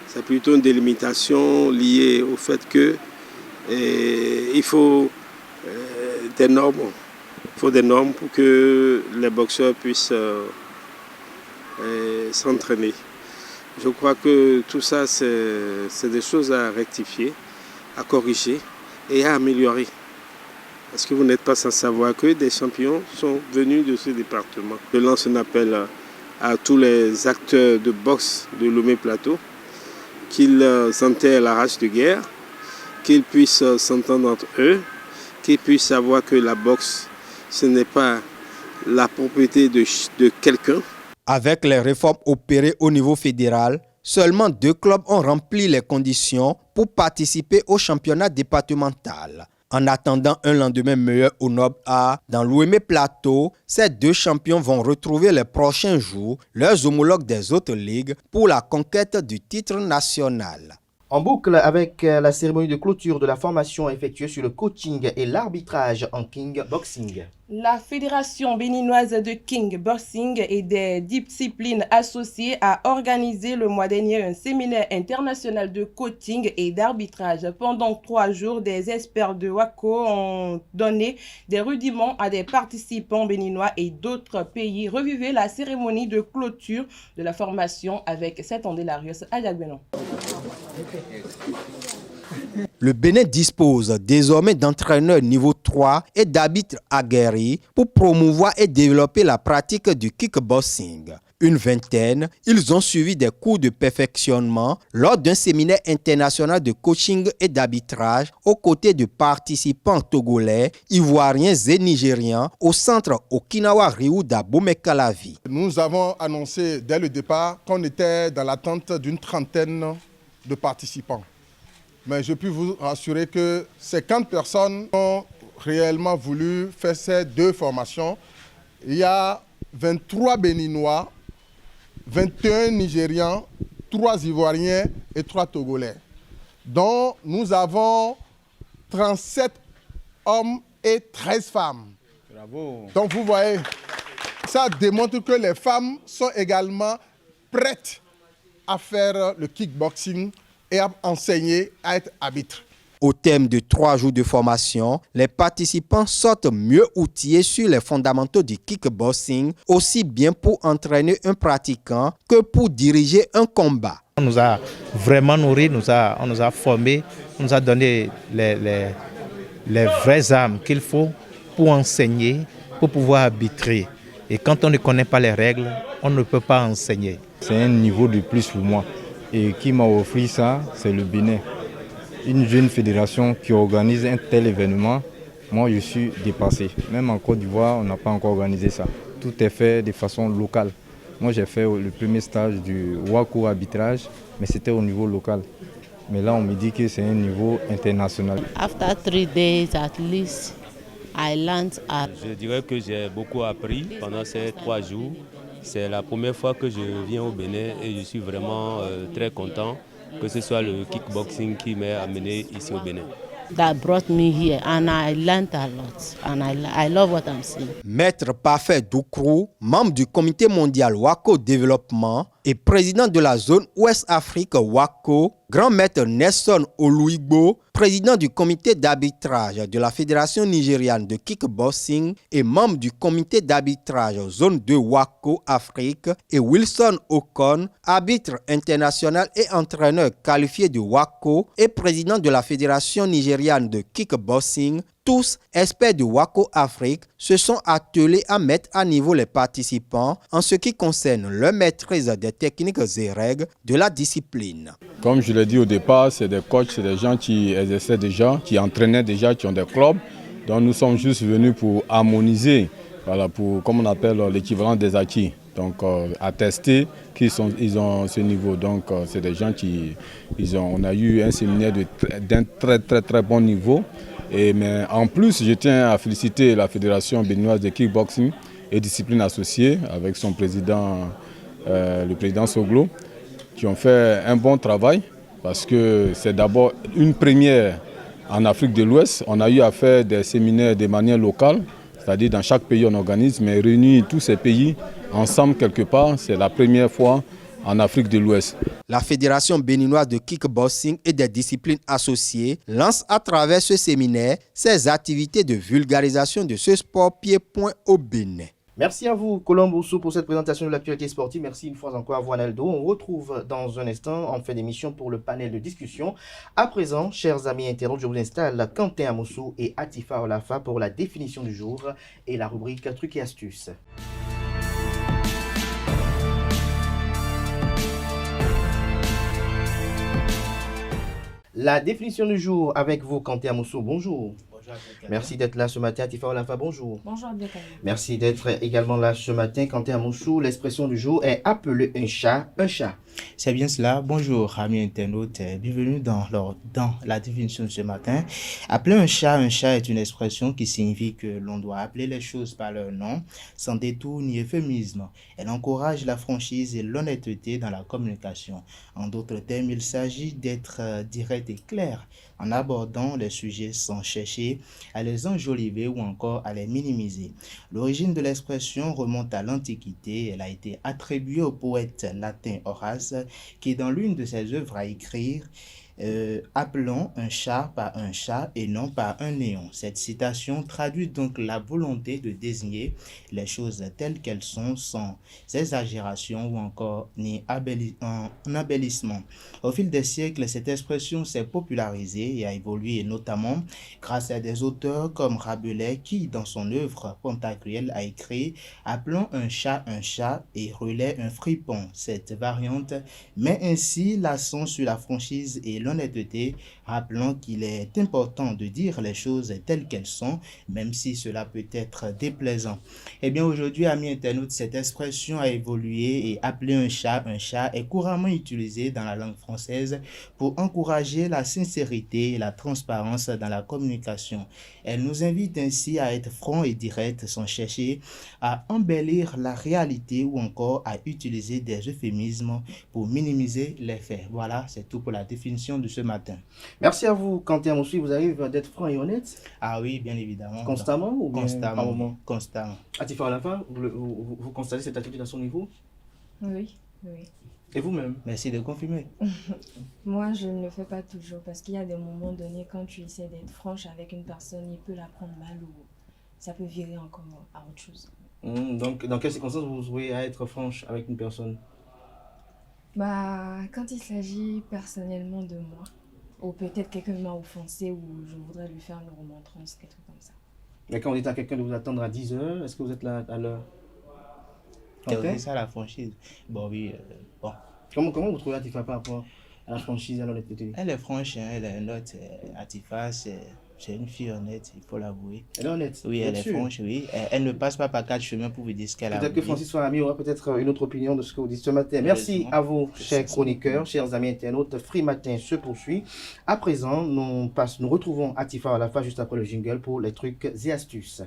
Speaker 18: c'est plutôt une délimitation liée au fait que il faut des normes Il faut des normes pour que les boxeurs puissent s'entraîner. Je crois que tout ça, c'est des choses à rectifier, à corriger et à améliorer. Parce que vous n'êtes pas sans savoir que des champions sont venus de ce département. Je lance un appel à tous les acteurs de boxe de Lomé Plateau qu'ils enterrent la rage de guerre, qu'ils puissent s'entendre entre eux, qu'ils puissent savoir que la boxe, ce n'est pas la propriété de quelqu'un.
Speaker 16: Avec les réformes opérées au niveau fédéral, seulement 2 clubs ont rempli les conditions pour participer au championnat départemental. En attendant un lendemain meilleur au Nob A, dans l'Ouémé Plateau, ces 2 champions vont retrouver les prochains jours leurs homologues des autres ligues pour la conquête du titre national.
Speaker 1: En boucle avec la cérémonie de clôture de la formation effectuée sur le coaching et l'arbitrage en King Boxing.
Speaker 12: La Fédération béninoise de King Boxing et des disciplines associées a organisé le mois dernier un séminaire international de coaching et d'arbitrage. Pendant 3 jours, des experts de WACO ont donné des rudiments à des participants béninois et d'autres pays. Revivez la cérémonie de clôture de la formation avec Saint-André-Larios à Diagbenon.
Speaker 16: Le Bénin dispose désormais d'entraîneurs niveau 3 et d'arbitres aguerris pour promouvoir et développer la pratique du kickboxing. Une vingtaine, ils ont suivi des cours de perfectionnement lors d'un séminaire international de coaching et d'arbitrage aux côtés de participants togolais, ivoiriens et nigérians au centre Okinawa Ryu d'Abomey-Calavi.
Speaker 6: Nous avons annoncé dès le départ qu'on était dans l'attente d'une trentaine de participants. Mais je puis vous rassurer que 50 personnes ont réellement voulu faire ces 2 formations. Il y a 23 Béninois, 21 Nigérians, 3 Ivoiriens et 3 Togolais. Donc nous avons 37 hommes et 13 femmes.
Speaker 9: Bravo.
Speaker 6: Donc vous voyez, ça démontre que les femmes sont également prêtes à faire le kickboxing et à enseigner à être arbitre.
Speaker 16: Au terme de 3 jours de formation, les participants sortent mieux outillés sur les fondamentaux du kickboxing, aussi bien pour entraîner un pratiquant que pour diriger un combat.
Speaker 19: On nous a vraiment nourris, on nous a formés, on nous a donné les vraies armes qu'il faut pour enseigner, pour pouvoir arbitrer. Et quand on ne connaît pas les règles, on ne peut pas enseigner.
Speaker 20: C'est un niveau de plus pour moi. Et qui m'a offert ça, c'est le Bénin. Une jeune fédération qui organise un tel événement, moi je suis dépassé. Même en Côte d'Ivoire, on n'a pas encore organisé ça. Tout est fait de façon locale. Moi j'ai fait le premier stage du WACO arbitrage, mais c'était au niveau local. Mais là on me dit que c'est un niveau international.
Speaker 14: After 3 days at least, I learned a...
Speaker 21: Je dirais que j'ai beaucoup appris pendant ces 3 jours. C'est la première fois que je viens au Bénin et je suis vraiment très content que ce soit le kickboxing qui m'a amené ici au Bénin.
Speaker 14: That brought me here and I learned a lot and I love what I'm seeing.
Speaker 16: Maître Parfait Doukrou, membre du comité mondial WACO Développement et président de la zone Ouest-Afrique WACO, grand maître Nelson Oluigbo, président du comité d'arbitrage de la Fédération nigériane de kickboxing et membre du comité d'arbitrage zone 2 WACO Afrique, et Wilson Ocon, arbitre international et entraîneur qualifié de WACO et président de la Fédération nigériane de kickboxing, tous experts de WACO Afrique, se sont attelés à mettre à niveau les participants en ce qui concerne leur maîtrise des techniques et règles de la discipline.
Speaker 9: Comme je l'ai dit au départ, c'est des coachs, c'est des gens qui exerçaient déjà, qui entraînaient déjà, qui ont des clubs. Donc nous sommes juste venus pour harmoniser, voilà, pour, comme on appelle l'équivalent des acquis. Donc attester qu'ils ont ce niveau. Donc c'est des gens on a eu un séminaire d'un très bon niveau. Mais en plus, je tiens à féliciter la Fédération béninoise de kickboxing et discipline associée avec son président, le président Soglo, qui ont fait un bon travail parce que c'est d'abord une première en Afrique de l'Ouest. On a eu à faire des séminaires de manière locale, c'est-à-dire dans chaque pays on organise, mais réunir tous ces pays ensemble quelque part, c'est la première fois
Speaker 2: en Afrique de l'Ouest.
Speaker 16: La Fédération béninoise de kickboxing et des disciplines associées lance à travers ce séminaire ses activités de vulgarisation de ce sport pied-point au Bénin.
Speaker 1: Merci à vous, Colombe Oussou, pour cette présentation de l'actualité sportive. Merci une fois encore à vous, Analdo. On retrouve dans un instant en fin d'émission pour le panel de discussion. À présent, chers amis internautes, je vous installe Quentin Amoussou et Atifa Olafa pour la définition du jour et la rubrique Trucs et astuces. La définition du jour avec vous, Quentin Amoussou. Bonjour. Merci d'être là ce matin, Atifa Olafa, bonjour.
Speaker 22: Bonjour Abdelkader.
Speaker 1: Merci d'être également là ce matin, Quentin Amoussou. L'expression du jour est appeler un chat un chat.
Speaker 23: C'est bien cela. Bonjour amis internautes, bienvenue dans la définition de ce matin. Appeler un chat est une expression qui signifie que l'on doit appeler les choses par leur nom, sans détour ni euphémisme. Elle encourage la franchise et l'honnêteté dans la communication. En d'autres termes, il s'agit d'être direct et clair en abordant les sujets sans chercher à les enjoliver ou encore à les minimiser. L'origine de l'expression remonte à l'Antiquité. Elle a été attribuée au poète latin Horace, qui dans l'une de ses œuvres a écrit appelons un chat par un chat et non par un néon. Cette citation traduit donc la volonté de désigner les choses telles qu'elles sont sans exagération ou encore ni un embellissement. Au fil des siècles, cette expression s'est popularisée et a évolué, notamment grâce à des auteurs comme Rabelais qui, dans son œuvre Pantagruel, a écrit appelons un chat et Relais un fripon. Cette variante met ainsi l'accent sur la franchise et l'honnêteté, rappelant qu'il est important de dire les choses telles qu'elles sont, même si cela peut être déplaisant. Eh bien aujourd'hui, amis internautes, cette expression a évolué et appeler un chat est couramment utilisée dans la langue française pour encourager la sincérité et la transparence dans la communication. Elle nous invite ainsi à être franc et direct sans chercher à embellir la réalité ou encore à utiliser des euphémismes pour minimiser les faits. Voilà, c'est tout pour la définition de ce matin.
Speaker 1: Merci à vous, Quentin Amoussou. Vous arrivez d'être franc et honnête?
Speaker 23: Ah oui, bien évidemment.
Speaker 1: Constamment ou bien
Speaker 23: constamment,
Speaker 1: par moment?
Speaker 23: Constamment.
Speaker 1: Atifa Olafa, vous constatez cette attitude à son niveau?
Speaker 22: Oui.
Speaker 1: Et vous-même?
Speaker 23: Merci de confirmer.
Speaker 22: Moi, je ne le fais pas toujours parce qu'il y a des moments donnés quand tu essaies d'être franche avec une personne, il peut la prendre mal ou ça peut virer encore à autre chose.
Speaker 1: Donc, dans quelles circonstances vous aurez à être franche avec une personne?
Speaker 22: Quand il s'agit personnellement de moi, ou peut-être quelqu'un m'a offensé ou je voudrais lui faire une remontrance, quelque chose comme ça.
Speaker 1: Mais quand on dit à quelqu'un de vous attendre à 10 h, est-ce que vous êtes là à l'heure?
Speaker 23: C'est ça la franchise. Bon, oui, bon.
Speaker 1: Comment vous trouvez Atifa par rapport à la franchise et à l'honnêteté?
Speaker 23: Elle est franche, elle est honnête. Atifa, c'est une fille honnête, il faut l'avouer.
Speaker 1: Elle est honnête?
Speaker 23: Oui, elle est franche, oui. Elle ne passe pas par 4 chemins pour vous dire ce qu'elle a.
Speaker 1: Peut-être que Francis Farami aura peut-être une autre opinion de ce que vous dites ce matin. Merci à vous, chers chroniqueurs, chers amis internautes. Free Matin se poursuit. À présent, nous retrouvons Atifa Olafa juste après le jingle pour les trucs et astuces.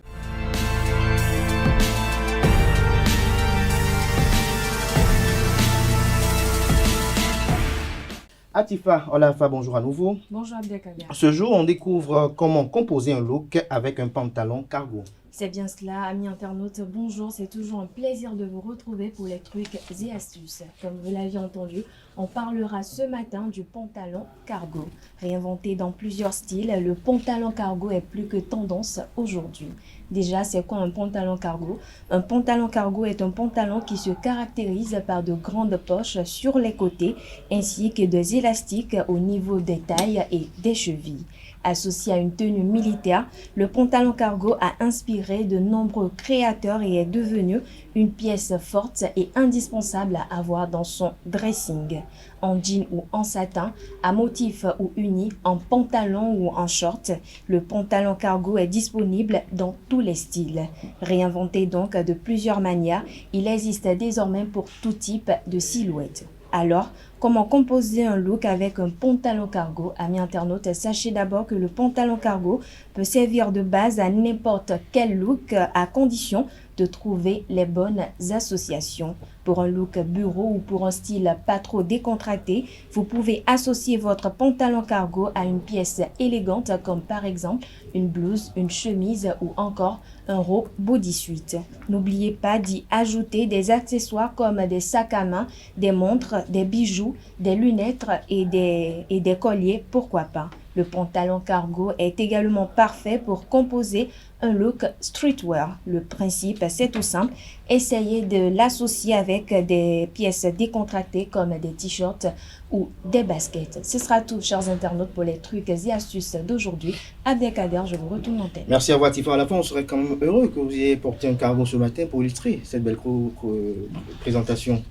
Speaker 1: Atifa Olafa, bonjour à nouveau.
Speaker 22: Bonjour Abdelkader.
Speaker 1: Ce jour, on découvre comment composer un look avec un pantalon cargo.
Speaker 22: C'est bien cela, amis internautes. Bonjour, c'est toujours un plaisir de vous retrouver pour les trucs et astuces. Comme vous l'avez entendu, on parlera ce matin du pantalon cargo. Réinventé dans plusieurs styles, le pantalon cargo est plus que tendance aujourd'hui. Déjà, c'est quoi un pantalon cargo? Un pantalon cargo est un pantalon qui se caractérise par de grandes poches sur les côtés ainsi que des élastiques au niveau des tailles et des chevilles. Associé à une tenue militaire, le pantalon cargo a inspiré de nombreux créateurs et est devenu une pièce forte et indispensable à avoir dans son dressing. En jean ou en satin, à motif ou uni, en pantalon ou en short, le pantalon cargo est disponible dans tous les styles. Réinventé donc de plusieurs manières, il existe désormais pour tout type de silhouette. Alors, comment composer un look avec un pantalon cargo? Amis internautes, sachez d'abord que le pantalon cargo peut servir de base à n'importe quel look à condition de trouver les bonnes associations. Pour un look bureau ou pour un style pas trop décontracté, vous pouvez associer votre pantalon cargo à une pièce élégante comme par exemple une blouse, une chemise ou encore un robe bodysuit. N'oubliez pas d'y ajouter des accessoires comme des sacs à main, des montres, des bijoux, des lunettes et des colliers, pourquoi pas. Le pantalon cargo est également parfait pour composer un look streetwear. Le principe, c'est tout simple. Essayez de l'associer avec des pièces décontractées comme des t-shirts ou des baskets. Ce sera tout, chers internautes, pour les trucs et astuces d'aujourd'hui. Abdelkader, je vous retourne l'antenne.
Speaker 1: Merci à vous, Atifa. À la fin, on serait quand même heureux que vous ayez porté un cargo ce matin pour illustrer cette belle présentation.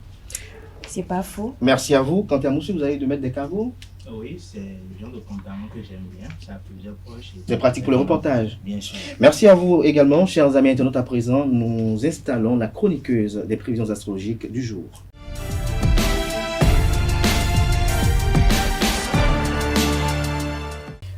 Speaker 22: C'est pas faux.
Speaker 1: Merci à vous. Quant à Moussou, vous allez de mettre des cargos?
Speaker 23: Oui, c'est le genre de pantalon que j'aime bien. Ça a plusieurs poches.
Speaker 1: C'est pratique pour le reportage.
Speaker 23: Bien sûr.
Speaker 1: Merci à vous également, chers amis internautes. À présent, nous installons la chroniqueuse des prévisions astrologiques du jour.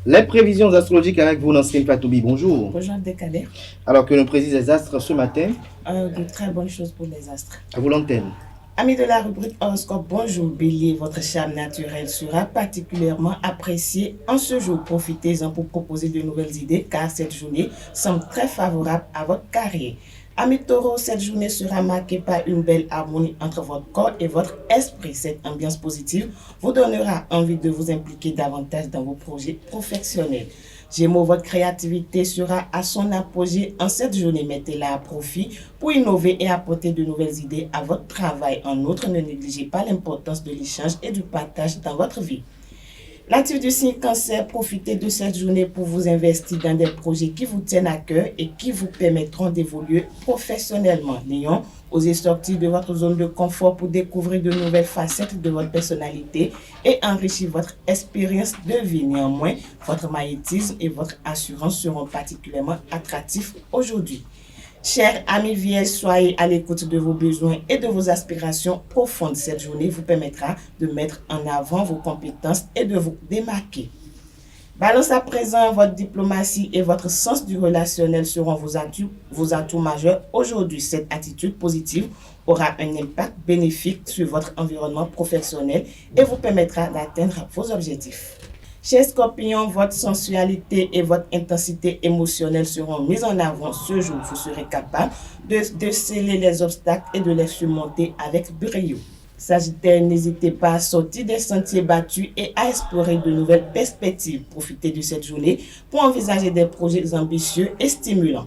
Speaker 1: Les prévisions astrologiques avec vous, Nansrine Fatoubi. Bonjour.
Speaker 2: Bonjour Abdelkader.
Speaker 1: Alors que nous prédisent les astres ce matin.
Speaker 2: De très bonnes choses pour les astres.
Speaker 1: À vous l'antenne.
Speaker 2: Amis de la rubrique horoscope, bonjour Bélier, votre charme naturel sera particulièrement apprécié en ce jour. Profitez-en pour proposer de nouvelles idées car cette journée semble très favorable à votre carrière. Amis Taureau, cette journée sera marquée par une belle harmonie entre votre corps et votre esprit. Cette ambiance positive vous donnera envie de vous impliquer davantage dans vos projets professionnels. Gémeaux, votre créativité sera à son apogée en cette journée. Mettez-la à profit pour innover et apporter de nouvelles idées à votre travail. En outre, ne négligez pas l'importance de l'échange et du partage dans votre vie. Natif du signe Cancer, profitez de cette journée pour vous investir dans des projets qui vous tiennent à cœur et qui vous permettront d'évoluer professionnellement. Lion, osez sortir de votre zone de confort pour découvrir de nouvelles facettes de votre personnalité et enrichir votre expérience de vie. Néanmoins, votre magnétisme et votre assurance seront particulièrement attractifs aujourd'hui. Chers amis Vierges, soyez à l'écoute de vos besoins et de vos aspirations profondes. Cette journée vous permettra de mettre en avant vos compétences et de vous démarquer. Balance à présent, votre diplomatie et votre sens du relationnel seront vos atouts majeurs. Aujourd'hui, cette attitude positive aura un impact bénéfique sur votre environnement professionnel et vous permettra d'atteindre vos objectifs. Chez Scorpion, votre sensualité et votre intensité émotionnelle seront mises en avant ce jour. Vous serez capable de sceller les obstacles et de les surmonter avec brio. Sagittaire, n'hésitez pas à sortir des sentiers battus et à explorer de nouvelles perspectives. Profitez de cette journée pour envisager des projets ambitieux et stimulants.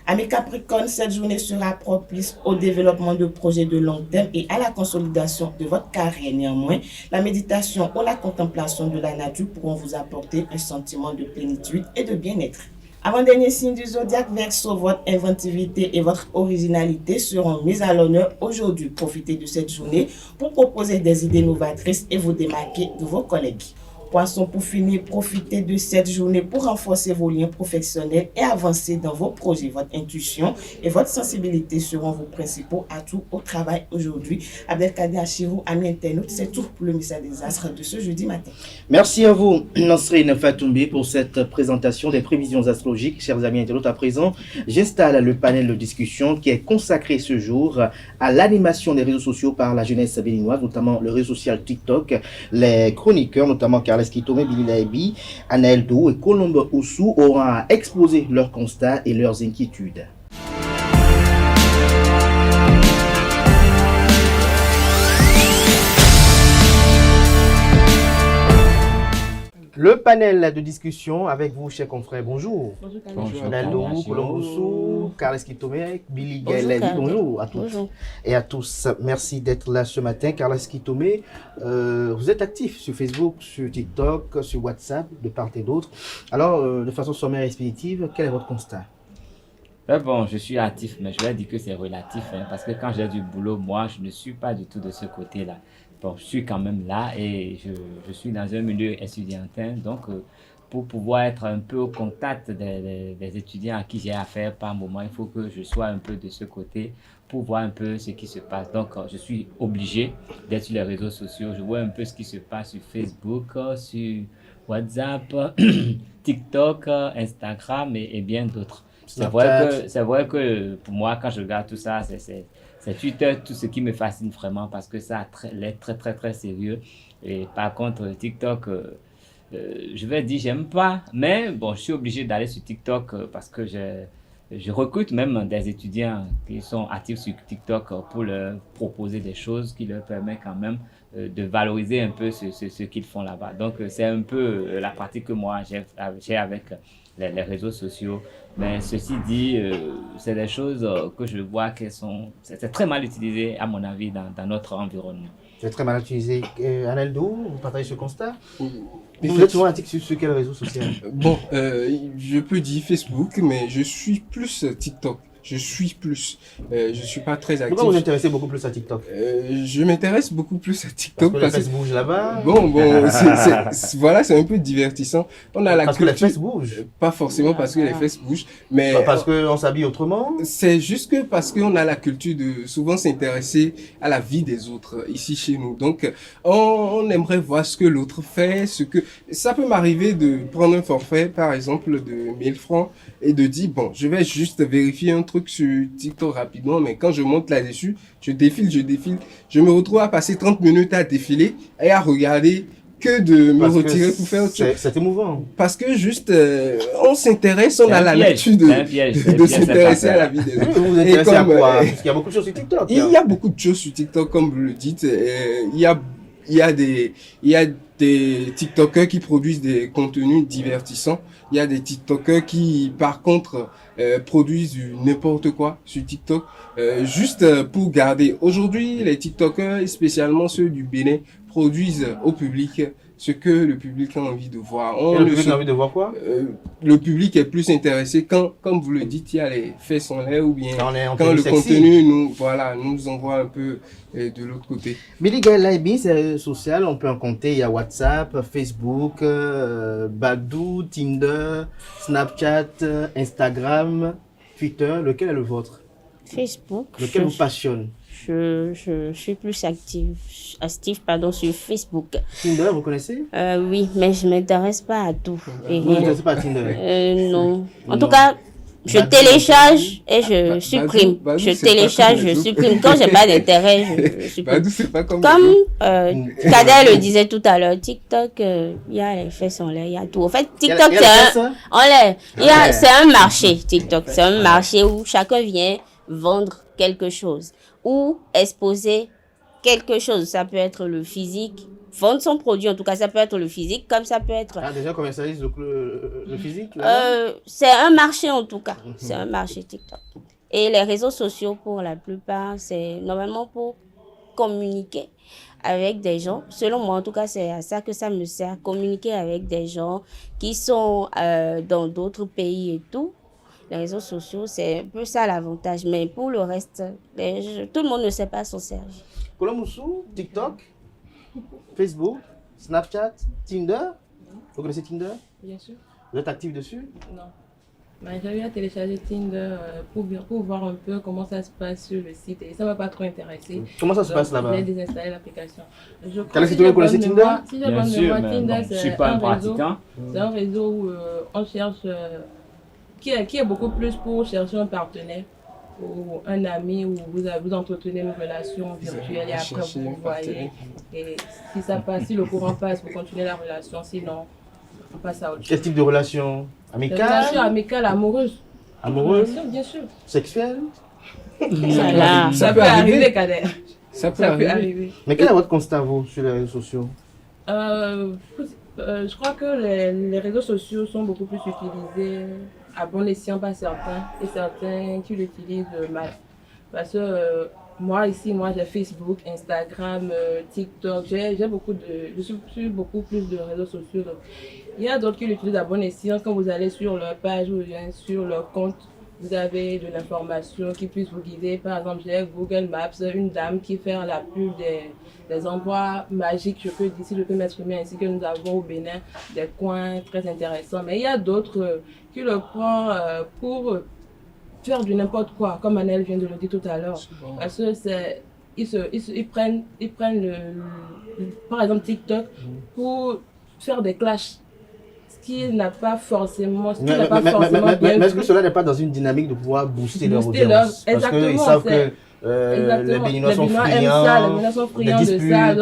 Speaker 2: Amis Capricorne, cette journée sera propice au développement de projets de long terme et à la consolidation de votre carrière. Néanmoins, la méditation ou la contemplation de la nature pourront vous apporter un sentiment de plénitude et de bien-être. Avant-dernier signe du zodiaque, Verseau, votre inventivité et votre originalité seront mises à l'honneur aujourd'hui. Profitez de cette journée pour proposer des idées novatrices et vous démarquer de vos collègues. Poisson, pour finir, profitez de cette journée pour renforcer vos liens professionnels et avancer dans vos projets. Votre intuition et votre sensibilité seront vos principaux atouts au travail aujourd'hui. Abdelkader Achirou, amis internautes, c'est tout pour le message des astres de ce jeudi matin.
Speaker 1: Merci à vous, Nansrine Fatoubi, pour cette présentation des prévisions astrologiques. Chers amis internautes, à présent, j'installe le panel de discussion qui est consacré ce jour à l'animation des réseaux sociaux par la jeunesse béninoise, notamment le réseau social TikTok. Les chroniqueurs, notamment Carles Kitome, Billy Laibi, Anaël Dou et Colombe Oussou auront exposé leurs constats et leurs inquiétudes. Le panel de discussion avec vous, chers confrères. Bonjour.
Speaker 2: Bonjour.
Speaker 1: Anaël Dou, Colombe Oussou, Carles Kitome, Billy Laibi. Bonjour à toutes et à tous. Merci d'être là ce matin. Carles Kitome, vous êtes actif sur Facebook, sur TikTok, sur WhatsApp, de part et d'autre. Alors, de façon sommaire et expéditive, quel est votre constat?
Speaker 4: Bon, je suis actif, mais je vais dire que c'est relatif, parce que quand j'ai du boulot, moi, je ne suis pas du tout de ce côté-là. Bon, je suis quand même là et je suis dans un milieu étudiantin, donc pour pouvoir être un peu au contact des étudiants à qui j'ai affaire par moment, il faut que je sois un peu de ce côté pour voir un peu ce qui se passe. Donc, je suis obligé d'être sur les réseaux sociaux. Je vois un peu ce qui se passe sur Facebook, sur WhatsApp, TikTok, Instagram et bien d'autres. c'est vrai que pour moi, quand je regarde tout ça, c'est Twitter, tout ce qui me fascine vraiment parce que ça est très sérieux. Et par contre, TikTok, je vais dire, j'aime pas. Mais bon, je suis obligé d'aller sur TikTok parce que je recrute même des étudiants qui sont actifs sur TikTok pour leur proposer des choses qui leur permettent quand même de valoriser un peu ce qu'ils font là-bas. Donc, c'est un peu la partie que moi j'ai avec les réseaux sociaux. Mais ceci dit, c'est des choses que je vois c'est très mal utilisé, à mon avis, dans notre environnement.
Speaker 5: C'est très mal utilisé. Aneldo, vous partagez ce constat? Vous êtes souvent actif sur quel réseau social?
Speaker 3: Bon, je peux dire Facebook, mais je suis plus TikTok. Je suis pas très actif.
Speaker 5: Pourquoi vous vous intéressez beaucoup plus à TikTok?
Speaker 3: Je m'intéresse beaucoup plus à TikTok
Speaker 5: parce que les fesses bougent là-bas.
Speaker 3: Bon, voilà, c'est un peu divertissant. On a la
Speaker 5: parce
Speaker 3: culture...
Speaker 5: que les fesses bougent.
Speaker 3: Pas forcément parce que les fesses bougent, mais...
Speaker 5: Parce qu'on s'habille autrement.
Speaker 3: C'est juste que parce qu'on a la culture de souvent s'intéresser à la vie des autres ici chez nous. Donc, on aimerait voir ce que l'autre fait, Ça peut m'arriver de prendre un forfait, par exemple, de 1000 francs et de dire, bon, je vais juste vérifier un truc sur TikTok rapidement, mais quand je monte là-dessus, je défile, je me retrouve à passer 30 minutes à défiler et à regarder que de me retirer pour faire autre chose.
Speaker 5: C'est émouvant.
Speaker 3: Parce que juste, on s'intéresse, on a la nature de s'intéresser à la vie des autres.
Speaker 5: Vous vous intéressez à quoi? Parce qu'il y a beaucoup de choses sur TikTok.
Speaker 3: Il y a beaucoup de choses sur TikTok, comme vous le dites. Il y a des TikTokers qui produisent des contenus divertissants. Il y a des TikTokers qui, par contre, produisent n'importe quoi sur TikTok, juste pour garder. Aujourd'hui, les TikTokers, et spécialement ceux du Bénin, produisent au public ce que le public a envie de voir.
Speaker 5: Le public a envie de voir quoi?
Speaker 3: Le public est plus intéressé quand, comme vous le dites, il y a les fesses en l'air ou bien quand le
Speaker 5: sexy.
Speaker 3: contenu nous envoie un peu de l'autre côté.
Speaker 5: Billy Gaël Laibi, c'est réseaux sociaux, on peut en compter. Il y a WhatsApp, Facebook, Badoo, Tinder, Snapchat, Instagram, Twitter. Lequel est le vôtre?
Speaker 8: Facebook.
Speaker 5: Lequel vous passionne?
Speaker 8: Je suis plus active sur Facebook.
Speaker 5: Tinder, vous connaissez?
Speaker 8: Oui, mais je ne m'intéresse pas à tout.
Speaker 5: Vous ne vous intéressez pas à Tinder?
Speaker 8: Non. En tout cas, je télécharge et je supprime. Je télécharge, je supprime. Quand je n'ai pas d'intérêt, je supprime. Comme Kader le disait tout à l'heure, TikTok, il y a les fesses en l'air, il y a tout. En fait, TikTok, c'est un marché. TikTok, c'est un marché où chacun vient vendre quelque chose ou exposer quelque chose. Ça peut être le physique, vendre son produit, en tout cas, ça peut être le physique, comme ça peut être...
Speaker 5: Ah, déjà commercialise le physique
Speaker 8: c'est un marché, en tout cas. C'est un marché TikTok. Et les réseaux sociaux, pour la plupart, c'est normalement pour communiquer avec des gens. Selon moi, en tout cas, c'est à ça que ça me sert. Communiquer avec des gens qui sont dans d'autres pays et tout. Les réseaux sociaux, c'est un peu ça l'avantage. Mais pour le reste, tout le monde ne sait pas s'en servir.
Speaker 5: Kolomoussou, TikTok, Facebook, Snapchat, Tinder. Vous connaissez Tinder?
Speaker 12: Bien sûr.
Speaker 5: Vous êtes actif dessus?
Speaker 12: Non. Ben, j'ai eu à télécharger Tinder pour voir un peu comment ça se passe sur le site et ça ne m'a pas trop intéressé.
Speaker 5: Comment ça se passe là-bas?
Speaker 12: J'ai désinstallé l'application.
Speaker 5: Quel est-ce que vous connaissez Tinder?
Speaker 12: Si j'ai bonne mémoire, Tinder, c'est un réseau où on cherche, qui est beaucoup plus pour chercher un partenaire ou un ami où vous entretenez une relation virtuelle et après vous voyez. Et si ça passe, si le courant passe, vous continuez la relation, sinon on passe à autre chose.
Speaker 5: Quel type de relation? Amicale?
Speaker 12: Relation amicale, amoureuse.
Speaker 5: Amoureuse?
Speaker 12: Bien sûr.
Speaker 5: Sexuelle?
Speaker 12: Ça peut arriver, Kader.
Speaker 3: Ça peut arriver.
Speaker 5: Mais quel est votre constat, vous, sur les réseaux sociaux?
Speaker 12: Je crois que les réseaux sociaux sont beaucoup plus utilisés à bon escient par certains et certains qui l'utilisent mal. Parce que moi j'ai Facebook, Instagram, TikTok, je suis sur beaucoup plus de réseaux sociaux. Donc, il y a d'autres qui l'utilisent à bon escient. Quand vous allez sur leur page ou bien sur leur compte, vous avez de l'information qui puisse vous guider. Par exemple, j'ai Google Maps, une dame qui fait la pub des endroits magiques, je peux m'exprimer ainsi que nous avons au Bénin, des coins très intéressants. Mais il y a d'autres qui le prennent pour faire du n'importe quoi, comme Anel vient de le dire tout à l'heure. Parce que ils prennent par exemple TikTok pour faire des clashs. qui n'a pas forcément,
Speaker 5: mais est-ce que cela n'est pas dans une dynamique de pouvoir booster leur audience? Parce qu'ils savent que les Béninois sont friands de ça.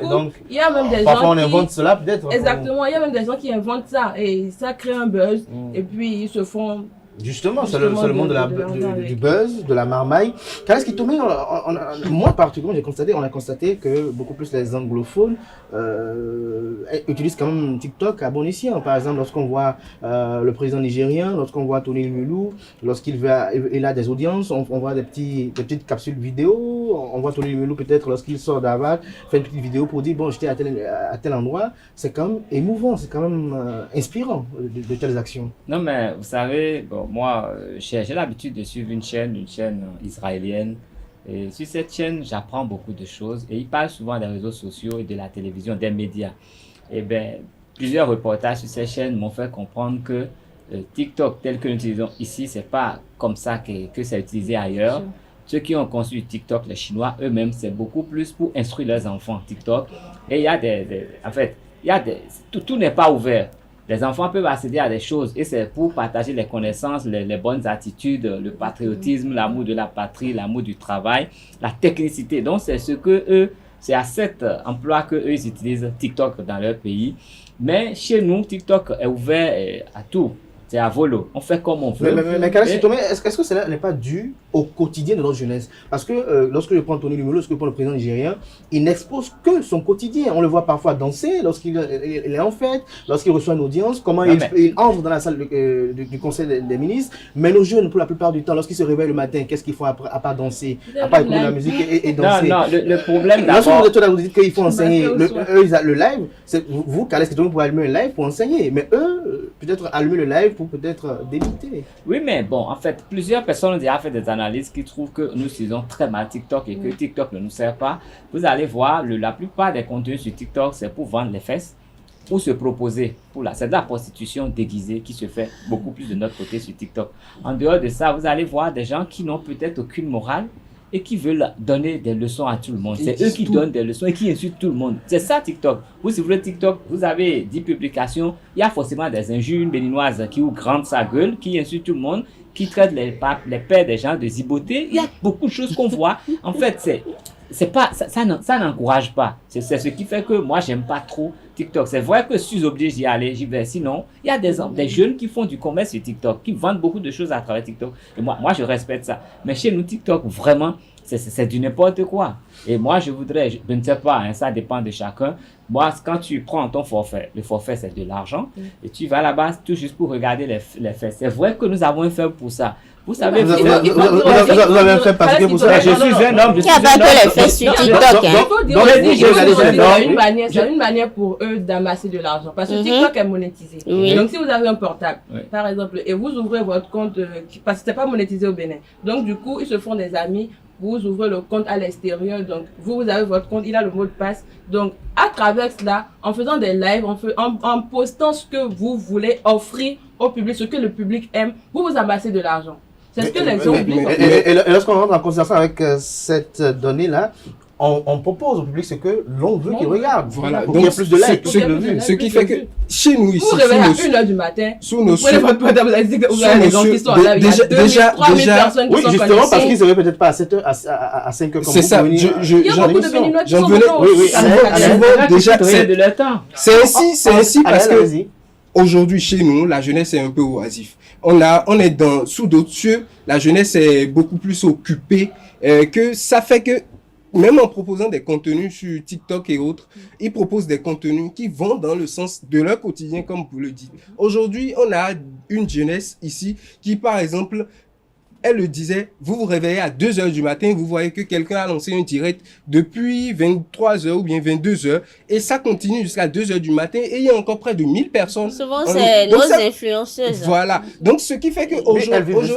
Speaker 12: Donc, il y a même des gens
Speaker 5: parfois on invente cela peut-être.
Speaker 12: Exactement, il y a même des gens qui inventent ça et ça crée un buzz et puis ils se font...
Speaker 5: Justement, c'est le monde du buzz, de la marmaille. Qu'est-ce qui tombe, moi particulièrement, on a constaté que beaucoup plus les anglophones utilisent quand même TikTok à bon escient. Par exemple, lorsqu'on voit le président nigérien, lorsqu'on voit Tony Lumulou, lorsqu'il a des audiences, on voit des petites capsules vidéo. On voit Tony Lumulou peut-être lorsqu'il sort d'Harvard, fait une petite vidéo pour dire bon, j'étais à tel endroit. C'est quand même émouvant, c'est quand même inspirant de telles actions.
Speaker 4: Non mais vous savez, bon, moi, j'ai l'habitude de suivre une chaîne israélienne. Et sur cette chaîne, j'apprends beaucoup de choses. Et ils parlent souvent des réseaux sociaux et de la télévision, des médias. Et bien, plusieurs reportages sur cette chaîne m'ont fait comprendre que TikTok, tel que nous l'utilisons ici, c'est pas comme ça que c'est utilisé ailleurs. Ceux qui ont conçu TikTok, les Chinois eux-mêmes, c'est beaucoup plus pour instruire leurs enfants TikTok. Et il y a tout n'est pas ouvert. Les enfants peuvent accéder à des choses et c'est pour partager les connaissances, les bonnes attitudes, le patriotisme, l'amour de la patrie, l'amour du travail, la technicité. Donc c'est c'est à cet emploi qu'eux ils utilisent TikTok dans leur pays. Mais chez nous, TikTok est ouvert à tout. C'est à volo. On fait comme on veut.
Speaker 5: Mais est-ce que cela n'est pas dû au quotidien de notre jeunesse? Parce que lorsque je prends Tony Lumulou, lorsque je prends le président nigérien, il n'expose que son quotidien. On le voit parfois danser lorsqu'il est en fête, lorsqu'il reçoit une audience, comment il entre dans la salle du conseil des ministres. Mais nos jeunes, pour la plupart du temps, lorsqu'ils se réveillent le matin, qu'est-ce qu'ils font à part danser, à part écouter la musique et danser?
Speaker 4: Non, le problème d'abord...
Speaker 5: Lorsque vous dites qu'il faut enseigner le live, vous, Kales Kitomi, pour allumer un live pour enseigner. Mais eux, peut-être allumer le live pour peut-être débiter.
Speaker 4: Oui, mais bon, en fait, plusieurs personnes ont déjà fait des analyses qui trouvent que nous utilisons très mal TikTok et que TikTok ne nous sert pas. Vous allez voir, la plupart des contenus sur TikTok, c'est pour vendre les fesses ou se proposer. C'est de la prostitution déguisée qui se fait beaucoup plus de notre côté sur TikTok. En dehors de ça, vous allez voir des gens qui n'ont peut-être aucune morale et qui veulent donner des leçons à tout le monde. C'est eux qui donnent des leçons et qui insultent tout le monde. C'est ça TikTok. Vous ouvrez TikTok, vous avez 10 publications, il y a forcément des injures, une béninoise qui ouvre grande sa gueule, qui insulte tout le monde, qui traite les pères des gens de zibotés. Il y a beaucoup de choses qu'on voit. En fait, ça n'encourage pas. C'est ce qui fait que moi, j'aime pas trop TikTok. C'est vrai que si je suis obligé d'y aller, j'y vais. Sinon, il y a des jeunes qui font du commerce sur TikTok, qui vendent beaucoup de choses à travers TikTok. Et moi, je respecte ça. Mais chez nous, TikTok, vraiment, c'est du n'importe quoi. Et moi, je ne sais pas, hein, ça dépend de chacun. Moi, quand tu prends ton forfait, le forfait, c'est de l'argent, et tu vas là-bas tout juste pour regarder les faits. C'est vrai que nous avons un fait pour ça. Vous savez, vous
Speaker 5: avez un fait particulier pour ça.
Speaker 4: Je suis un homme.
Speaker 8: Il n'y a pas que les faits sur TikTok.
Speaker 12: C'est une manière pour eux d'amasser de l'argent. Parce que TikTok est monétisé. Donc, si vous avez un portable, par exemple, et vous ouvrez votre compte, parce que ce n'est pas monétisé au Bénin. Donc, du coup, ils se font des amis. Vous ouvrez le compte à l'extérieur, donc vous avez votre compte, il a le mot de passe. Donc, à travers cela, en faisant des lives, en postant ce que vous voulez offrir au public, ce que le public aime, vous amassez de l'argent. C'est ce que les gens oublient.
Speaker 5: Et lorsqu'on rentre en conversation avec cette donnée-là, on propose au public ce que l'on veut qu'il regarde.
Speaker 3: Voilà.
Speaker 5: Pour qu'il y ait plus de likes.
Speaker 3: Ce qui fait que chez nous ici,
Speaker 12: vous réveillez à 1h du matin,
Speaker 3: vous
Speaker 12: prenez votre portable, vous avez dit que vous avez des gens qui sont là, il y a 2000, 3000 personnes qui sont connectées.
Speaker 5: Oui, justement, parce qu'ils ne seraient peut-être pas à 7h, à 5h comme vous.
Speaker 3: C'est ça.
Speaker 12: Il y a beaucoup de Béninois qui sont
Speaker 3: c'est ainsi parce que aujourd'hui, chez nous, la jeunesse est un peu oisif. On est sous d'autres cieux, la jeunesse est beaucoup plus occupée, que ça fait que même en proposant des contenus sur TikTok et autres, ils proposent des contenus qui vont dans le sens de leur quotidien, comme vous le dites. Aujourd'hui, on a une jeunesse ici qui, par exemple, elle le disait, vous vous réveillez à 2h du matin, vous voyez que quelqu'un a lancé un direct depuis 23h ou bien 22h, et ça continue jusqu'à 2h du matin, et il y a encore près de 1000 personnes.
Speaker 8: Souvent, c'est nos influenceuses.
Speaker 3: Voilà. Donc, ce qui fait qu'aujourd'hui,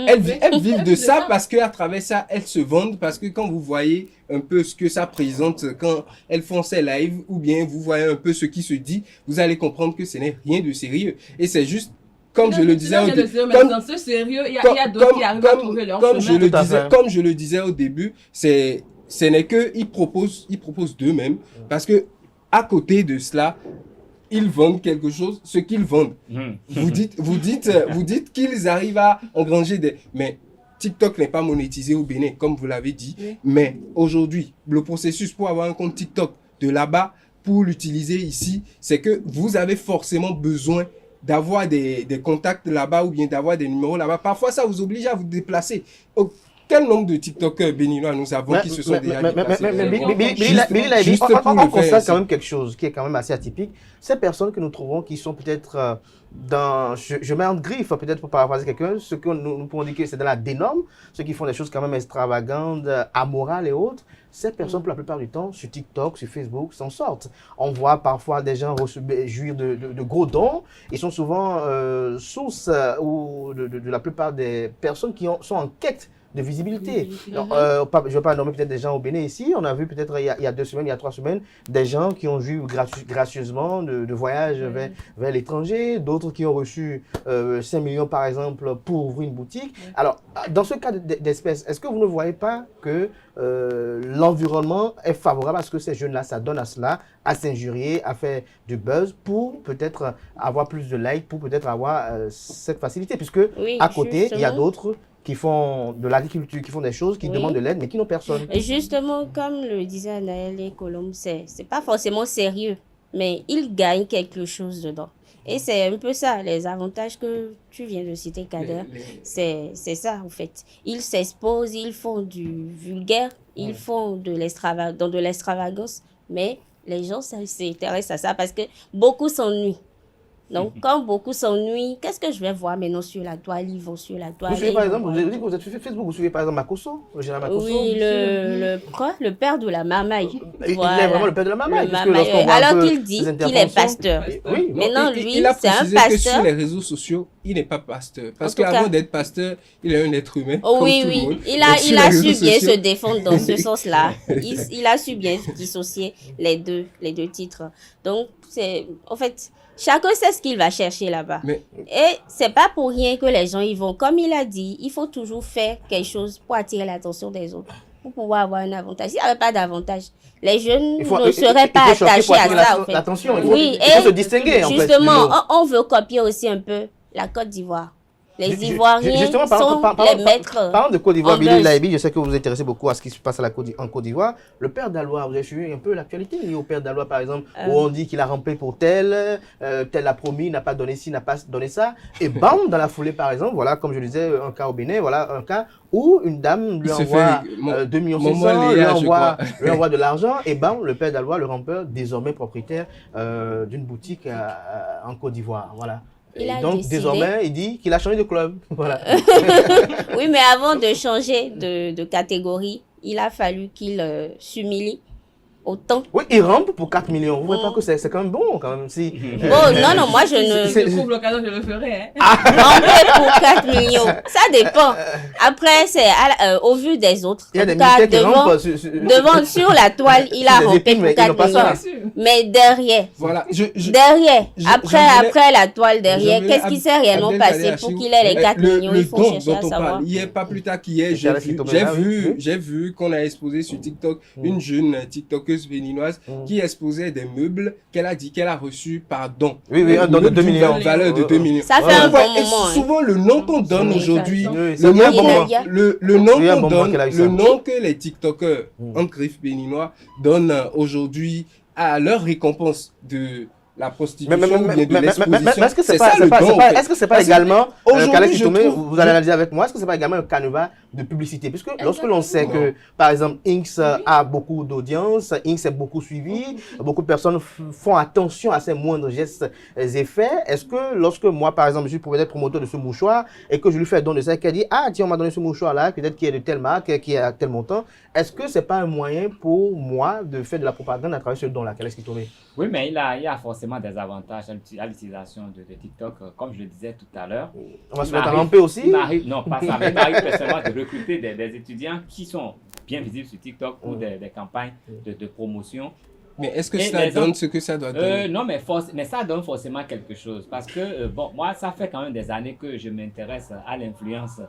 Speaker 3: elles vivent de ça parce qu'à travers ça, elles se vendent, parce que quand vous voyez un peu ce que ça présente quand elles font ces lives, ou bien vous voyez un peu ce qui se dit, vous allez comprendre que ce n'est rien de sérieux. Et c'est juste, comme je le disais au début,
Speaker 12: dans ce sérieux, il y a d'autres qui arrivent à trouver leur chemin.
Speaker 3: Comme je le disais au début, ce n'est que ils proposent d'eux-mêmes, parce que à côté de cela, ils vendent quelque chose, ce qu'ils vendent. Vous dites qu'ils arrivent à engranger des... Mais TikTok n'est pas monétisé au Bénin, comme vous l'avez dit. Oui. Mais aujourd'hui, le processus pour avoir un compte TikTok de là-bas, pour l'utiliser ici, c'est que vous avez forcément besoin d'avoir des contacts là-bas ou bien d'avoir des numéros là-bas. Parfois, ça vous oblige à vous déplacer. Quel nombre de TikTokers béninois nous avons qui se sont déjà déplacés?
Speaker 5: On constate quand même quelque chose qui est quand même assez atypique. Ces personnes que nous trouvons qui sont peut-être dans, je mets en griffe, peut-être pour paraphraser quelqu'un, ce que nous pouvons dire que c'est dans la dénorme, ceux qui font des choses quand même extravagantes, amorales et autres, ces personnes, pour la plupart du temps, sur TikTok, sur Facebook, s'en sortent. On voit parfois des gens jouir de gros dons. Ils sont souvent source ou de la plupart des personnes qui sont en quête de visibilité. Donc, je ne vais pas nommer peut-être des gens au Bénin ici. On a vu peut-être il y a 2 semaines, il y a 3 semaines, des gens qui ont joui gracieusement de voyages vers l'étranger, d'autres qui ont reçu 5 millions par exemple pour ouvrir une boutique. Alors, dans ce cas d'espèce, est-ce que vous ne voyez pas que l'environnement est favorable à ce que ces jeunes-là s'adonnent à cela, à s'injurier, à faire du buzz pour peut-être avoir plus de likes, pour peut-être avoir cette facilité, puisque à côté, il y a d'autres qui font de l'agriculture, qui font des choses, qui demandent de l'aide, mais qui n'ont personne.
Speaker 8: Et justement, comme le disait Anaël Colombe, c'est pas forcément sérieux, mais ils gagnent quelque chose dedans. Et c'est un peu ça, les avantages que tu viens de citer, Kader. C'est ça, en fait. Ils s'exposent, ils font du vulgaire, ils font de l'extravagance, mais les gens s'intéressent à ça parce que beaucoup s'ennuient. Donc, quand beaucoup s'ennuient, qu'est-ce que je vais voir maintenant sur la toile? Ils vont sur la toile.
Speaker 5: Vous suivez par exemple, vous avez dit que vous êtes sur Facebook, vous suivez par exemple Makosso, le général Makosso?
Speaker 8: Oui, le père de la marmaille.
Speaker 5: Il est vraiment le père de la marmaille.
Speaker 8: Alors qu'il dit qu'il est pasteur.
Speaker 5: Oui,
Speaker 8: maintenant, lui,
Speaker 3: il a
Speaker 8: c'est un
Speaker 3: précisé
Speaker 8: pasteur.
Speaker 3: que sur les réseaux sociaux, il n'est pas pasteur. Parce qu'avant d'être pasteur, il est un être humain.
Speaker 8: Oui, oui. Il a su bien se défendre dans ce sens-là. Il a su bien dissocier les deux titres. Donc, c'est, en fait, chacun sait ce qu'il va chercher là-bas. Et c'est pas pour rien que les gens y vont. Comme il a dit, il faut toujours faire quelque chose pour attirer l'attention des autres, pour pouvoir avoir un avantage. S'il n'y avait pas d'avantage, les jeunes ne seraient pas attachés à ça. En fait.
Speaker 5: L'attention, il faut se distinguer.
Speaker 8: Justement, on veut copier aussi un peu la Côte d'Ivoire. Les Ivoiriens sont les maîtres.
Speaker 5: Parlons de Côte d'Ivoire, Billy Laibi, je sais que vous vous intéressez beaucoup à ce qui se passe en Côte d'Ivoire. Le père d'Alois, vous avez suivi un peu l'actualité liée au père d'Alois, par exemple, où on dit qu'il a rampé pour tel a promis, n'a pas donné ci, n'a pas donné ça. Et bam, dans la foulée, par exemple, voilà, comme je le disais, un cas au Bénin, voilà, un cas où une dame lui envoie 2,5 millions, lui envoie de l'argent, et bam, le père d'Alois, le rampeur, désormais propriétaire d'une boutique en Côte d'Ivoire. Voilà. Donc, désormais, il dit qu'il a changé de club. Voilà.
Speaker 8: Oui, mais avant de changer de catégorie, il a fallu qu'il s'humilie autant.
Speaker 5: Oui, il rampe pour 4 millions. Vous ne voyez pas que c'est quand même bon, quand même. Si,
Speaker 8: non, moi, je ne...
Speaker 12: Si je trouve l'occasion, je le ferai.
Speaker 8: Ramper pour 4 millions, ça dépend. Après, c'est au vu des autres.
Speaker 5: Il y a des militaires qui rampent
Speaker 8: sur la toile, il a rampé pour 4 millions. Mais derrière, après la toile, derrière, qu'est-ce qui s'est réellement passé pour qu'il ait les 4 millions? Il faut chercher à savoir.
Speaker 3: Il n'y a pas plus tard qu'hier, j'ai vu qu'on a exposé sur TikTok une jeune TikTokeuse béninoise qui exposait des meubles qu'elle a dit qu'elle a reçu par don.
Speaker 5: Oui, un don de 2 millions.
Speaker 3: Valeur de 2 millions.
Speaker 8: Ça fait un bon moment.
Speaker 3: Souvent, le nom qu'on donne aujourd'hui, le nom que les TikTokers en griffe béninois donnent aujourd'hui à leur récompense de la prostitution mais
Speaker 5: est-ce que c'est pas également vous allez analyser avec moi, est-ce que c'est pas également un canevas de publicité, puisque lorsque l'on sait que par exemple Inks a beaucoup d'audience, Inks est beaucoup suivi, beaucoup de personnes font attention à ses moindres gestes et effets, est-ce que lorsque moi par exemple je suis être promoteur de ce mouchoir et que je lui fais don de ça, qu'elle dit tiens on m'a donné ce mouchoir là, peut-être qui est de telle marque, qui est à tel montant, est-ce que c'est pas un moyen pour moi de faire de la propagande à travers ce don là? Quel est-ce qui tourne?
Speaker 4: Oui, mais il y a forcément des avantages à l'utilisation de TikTok, comme je le disais tout à l'heure.
Speaker 5: On va se mettre à ramper aussi?
Speaker 4: Non, pas ça, mais il m'arrive personnellement de recruter des étudiants qui sont bien visibles sur TikTok pour des campagnes de promotion.
Speaker 3: Mais est-ce que ça donne ce que ça doit donner?
Speaker 4: Non, mais ça donne forcément quelque chose. Parce que, moi, ça fait quand même des années que je m'intéresse à l'influence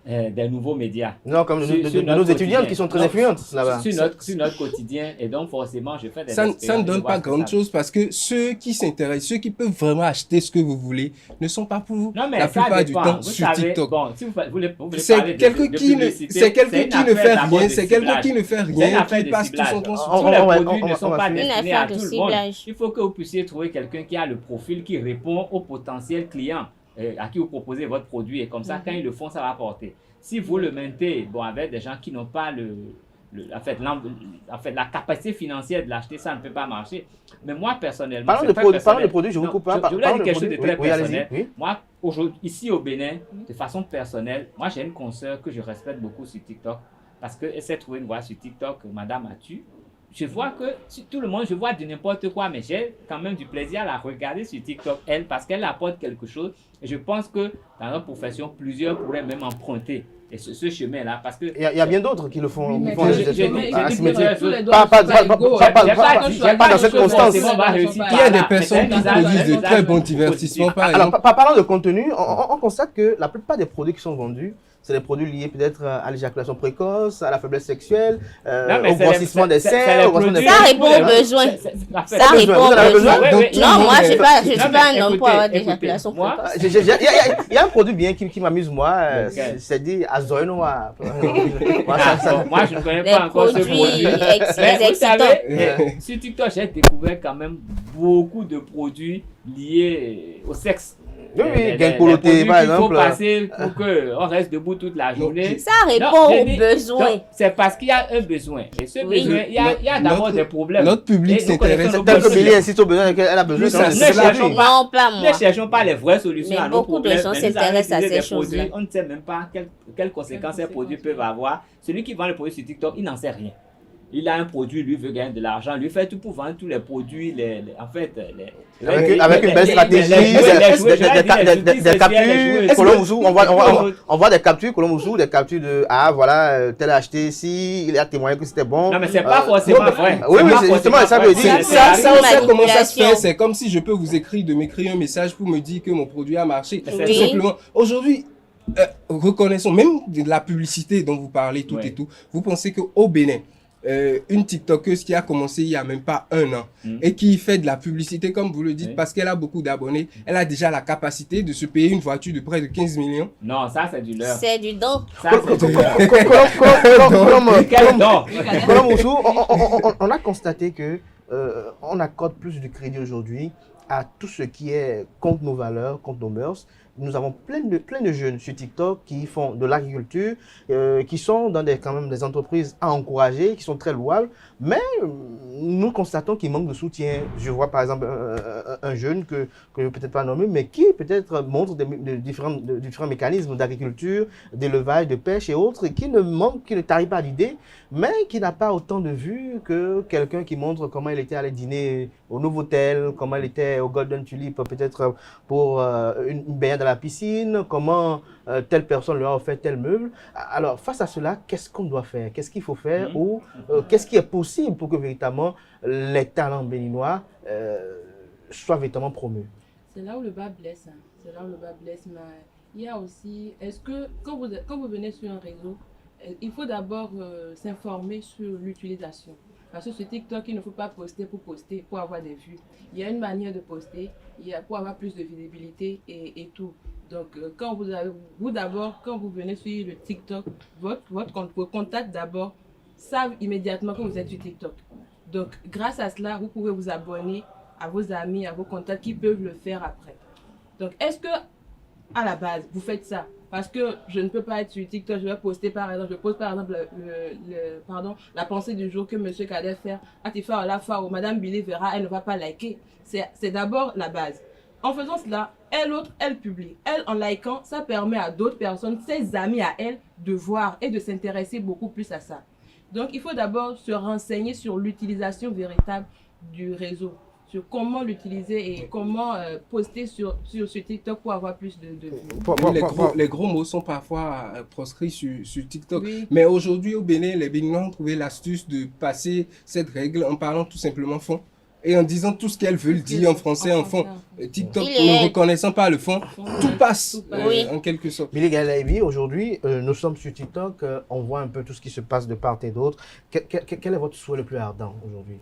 Speaker 4: des nouveaux médias.
Speaker 5: Non, comme de nos étudiantes qui sont très influentes là-bas.
Speaker 4: Sur notre quotidien. Et donc, forcément, je fais des expériences.
Speaker 3: Ça ne donne pas grand-chose parce que ceux qui s'intéressent, ceux qui peuvent vraiment acheter ce que vous voulez, ne sont pas pour la plupart du temps sur TikTok.
Speaker 4: Bon, si vous voulez
Speaker 3: c'est quelqu'un qui ne fait rien, c'est quelqu'un qui ne fait rien, qui passe tout son temps sur
Speaker 4: tous les produits ne sont pas destinés à tout le monde. Il faut que vous puissiez trouver quelqu'un qui a le profil qui répond au potentiel client à qui vous proposez votre produit. Et comme ça, quand ils le font, ça va apporter. Si vous le mettez avec des gens qui n'ont pas la capacité financière de l'acheter, ça ne peut pas marcher. Mais moi, personnellement,
Speaker 5: parlons de produits, je vous coupe pas.
Speaker 4: Je voulais dire quelque chose de très personnel. Moi, aujourd'hui, ici au Bénin, de façon personnelle, moi, j'ai une consoeur que je respecte beaucoup sur TikTok parce qu'elle s'est trouvée une voix sur TikTok, Madame Atu. Je vois que tout le monde, je vois de n'importe quoi, mais j'ai quand même du plaisir à la regarder sur TikTok, elle, parce qu'elle apporte quelque chose. Et je pense que dans notre profession, plusieurs pourraient même emprunter ce chemin-là. Parce que il
Speaker 5: y a bien d'autres qui le font.
Speaker 4: Pas
Speaker 5: dans cette constance.
Speaker 3: Il y a des personnes qui produisent de très bons divertissements.
Speaker 5: Alors, parlant de contenu, on constate que la plupart des produits qui sont vendus, c'est des produits liés peut-être à l'éjaculation précoce, à la faiblesse sexuelle, au grossissement des seins.
Speaker 8: Ça répond aux besoins. Ça répond aux besoins. Non, moi, je ne suis pas un homme pour avoir d'éjaculation précoce.
Speaker 5: Il y a un produit bien qui m'amuse, moi, c'est dit Azoinoa.
Speaker 4: Moi, je ne connais pas encore ce produit. Mais vous savez, sur TikTok, j'ai découvert quand même beaucoup de produits liés au sexe.
Speaker 5: Oui, gain par exemple.
Speaker 4: Il faut passer pour qu'on reste debout toute la journée.
Speaker 8: Ça répond aux besoins.
Speaker 4: C'est parce qu'il y a un besoin. Et ce besoin, il y a d'abord des problèmes.
Speaker 3: Notre public s'intéresse.
Speaker 5: Tel que Billy insiste au besoin qu'elle a besoin.
Speaker 4: Ne cherchons pas les vraies solutions à nos problèmes.
Speaker 8: Mais beaucoup de gens s'intéressent à ces choses-là.
Speaker 4: On ne sait même pas quelles conséquences ces produits peuvent avoir. Celui qui vend le produit sur TikTok, il n'en sait rien. Il a un produit, lui veut gagner de l'argent, lui fait tout pour vendre tous les produits,
Speaker 5: avec une belle stratégie, des captures, Colombousou, on voit des captures, Colombousou, des captures de voilà, tel a acheté ici, il a témoigné que c'était bon.
Speaker 4: Non mais c'est pas forcément vrai.
Speaker 5: Oui, c'est justement ça veut dire.
Speaker 3: Ça, on sait comment ça se fait, c'est comme si je peux vous m'écrire un message pour me dire que mon produit a marché. Tout simplement. Aujourd'hui, reconnaissons, même de la publicité dont vous parlez tout et tout, vous pensez qu'au Bénin, une TikTokeuse qui a commencé il n'y a même pas 1 an et qui fait de la publicité, comme vous le dites, parce qu'elle a beaucoup d'abonnés, elle a déjà la capacité de se payer une voiture de près de 15 millions.
Speaker 4: Non, ça c'est du leurre.
Speaker 8: C'est du don.
Speaker 5: On a constaté que on accorde plus de crédit aujourd'hui à tout ce qui est contre nos valeurs, contre nos mœurs. Nous avons plein de jeunes sur TikTok qui font de l'agriculture, qui sont dans quand même des entreprises à encourager, qui sont très louables, mais nous constatons qu'il manque de soutien. Je vois par exemple un jeune que je ne vais peut-être pas nommer, mais qui peut-être montre de différents mécanismes d'agriculture, d'élevage, de pêche et autres, qui ne tarie pas l'idée, mais qui n'a pas autant de vues que quelqu'un qui montre comment il était allé dîner au Novotel, comment il était au Golden Tulip, peut-être pour une baignade à la piscine, comment telle personne leur a offert tel meuble. Alors, face à cela, qu'est-ce qu'on doit faire? Qu'est-ce qu'il faut faire? Ou qu'est-ce qui est possible pour que véritablement les talents béninois soient véritablement promus?
Speaker 12: C'est là où le bas blesse. C'est là où le bas blesse. Mais il y a aussi, est-ce que quand vous venez sur un réseau, il faut d'abord s'informer sur l'utilisation. Parce que sur TikTok, il ne faut pas poster, pour avoir des vues. Il y a une manière de poster, pour avoir plus de visibilité et tout. Donc, quand vous venez sur le TikTok, vos contacts d'abord savent immédiatement que vous êtes sur TikTok. Donc, grâce à cela, vous pouvez vous abonner à vos amis, à vos contacts qui peuvent le faire après. Donc, est-ce que, à la base, vous faites ça? Parce que je ne peux pas être sur TikTok, je vais poster par exemple, la pensée du jour que M. Kader fait, Atifa Olafa ou Mme Billy verra, elle ne va pas liker. C'est d'abord la base. En faisant cela, elle publie. Elle, en likant, ça permet à d'autres personnes, ses amis à elle, de voir et de s'intéresser beaucoup plus à ça. Donc, il faut d'abord se renseigner sur l'utilisation véritable du réseau, sur comment l'utiliser et comment poster sur TikTok pour avoir plus de vues.
Speaker 3: Les gros mots sont parfois proscrits sur TikTok. Oui. Mais aujourd'hui, au Bénin, les Béninois ont trouvé l'astuce de passer cette règle en parlant tout simplement fond. et en disant tout ce qu'elles veulent dire en français, en fond. TikTok, ne reconnaissant pas le fond, tout passe en quelque sorte.
Speaker 5: Billy Galaibi, aujourd'hui, nous sommes sur TikTok, on voit un peu tout ce qui se passe de part et d'autre. Quel est votre souhait le plus ardent aujourd'hui?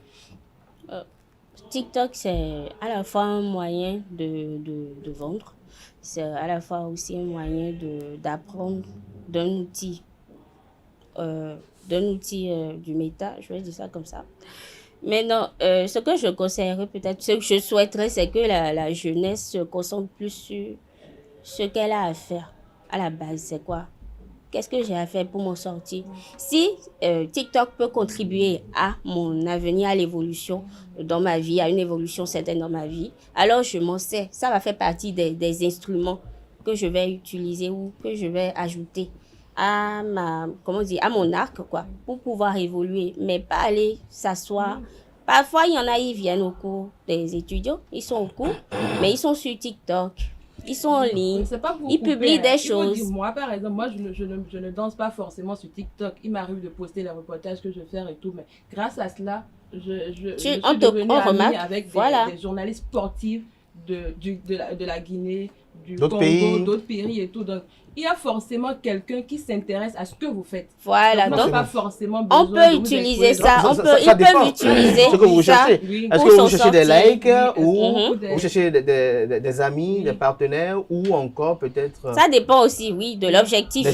Speaker 8: TikTok, c'est à la fois un moyen de vendre, c'est à la fois aussi un moyen d'apprendre d'un outil du méta, je vais dire ça comme ça. Mais non, ce que je conseillerais peut-être, ce que je souhaiterais, c'est que la jeunesse se concentre plus sur ce qu'elle a à faire. À la base, c'est quoi? Qu'est-ce que j'ai à faire pour m'en sortir? Si TikTok peut contribuer à mon avenir, à l'évolution dans ma vie, à une évolution certaine dans ma vie, alors je m'en sers. Ça va faire partie des instruments que je vais utiliser ou que je vais ajouter à mon arc, quoi, pour pouvoir évoluer, mais pas aller s'asseoir. Parfois, il y en a, ils viennent au cours des étudiants, ils sont au cours, mais ils sont sur TikTok. Ils sont en ligne, ils publient des choses.
Speaker 12: Moi, par exemple, je ne danse pas forcément sur TikTok. Il m'arrive de poster les reportages que je fais et tout, mais grâce à cela, je suis devenue amie avec des journalistes sportifs de la Guinée, du Congo, d'autres pays et tout. Donc, il y a forcément quelqu'un qui s'intéresse à ce que vous faites.
Speaker 8: Voilà, donc
Speaker 12: pas forcément
Speaker 8: on peut utiliser ça, ils peuvent utiliser
Speaker 5: ce que vous cherchez. Est-ce que vous cherchez des likes ou
Speaker 8: vous
Speaker 5: cherchez des amis, des partenaires ou encore peut-être...
Speaker 8: Ça dépend aussi, oui, de l'objectif.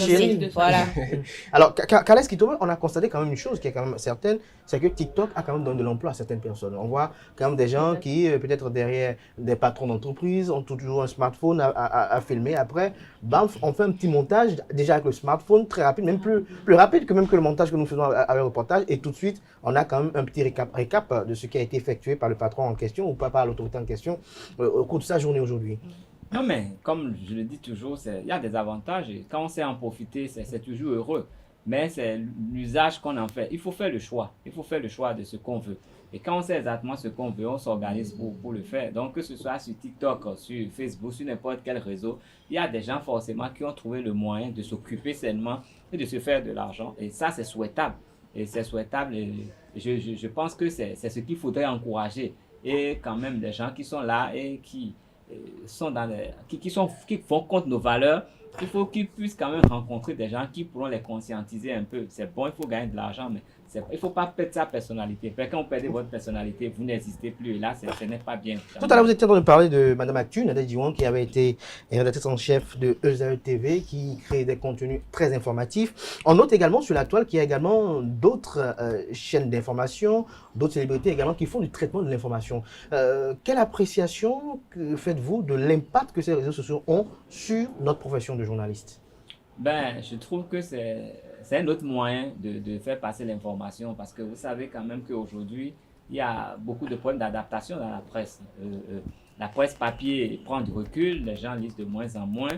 Speaker 8: Voilà.
Speaker 5: Alors, Kales Kitome, on a constaté quand même une chose qui est quand même certaine, c'est que TikTok a quand même donné de l'emploi à certaines personnes. On voit quand même des gens qui, peut-être derrière des patrons d'entreprise, ont toujours un smartphone à filmer. Après, bam, on fait un petit montage, déjà avec le smartphone, très rapide, même plus rapide que le montage que nous faisons avec le reportage. Et tout de suite, on a quand même un petit récap de ce qui a été effectué par le patron en question ou par l'autorité en question au cours de sa journée aujourd'hui.
Speaker 4: Non, mais comme je le dis toujours, il y a des avantages et quand on sait en profiter, c'est toujours heureux. Mais c'est l'usage qu'on en fait. Il faut faire le choix. Il faut faire le choix de ce qu'on veut. Et quand on sait exactement ce qu'on veut, on s'organise pour le faire. Donc, que ce soit sur TikTok, sur Facebook, sur n'importe quel réseau, il y a des gens forcément qui ont trouvé le moyen de s'occuper sainement et de se faire de l'argent. Et ça, c'est souhaitable. Et c'est souhaitable. Et je pense que c'est ce qu'il faudrait encourager. Et quand même, des gens qui sont là et qui font compte nos valeurs, il faut qu'ils puissent quand même rencontrer des gens qui pourront les conscientiser un peu. C'est bon, il faut gagner de l'argent, mais il ne faut pas perdre sa personnalité. Parce que quand vous perdez votre personnalité, vous n'existez plus. Et là, ce n'est pas bien.
Speaker 5: Tout à l'heure, vous étiez en train de parler de Mme Actu, Nadège Diwan, qui avait été rédactrice en chef de ESAE TV, qui crée des contenus très informatifs. On note également sur la toile qu'il y a également d'autres chaînes d'information, d'autres célébrités également qui font du traitement de l'information. Quelle appréciation faites-vous de l'impact que ces réseaux sociaux ont sur notre profession de journaliste?
Speaker 4: Je trouve que c'est un autre moyen de faire passer l'information parce que vous savez quand même qu'aujourd'hui, il y a beaucoup de problèmes d'adaptation dans la presse. La presse papier prend du recul, les gens lisent de moins en moins,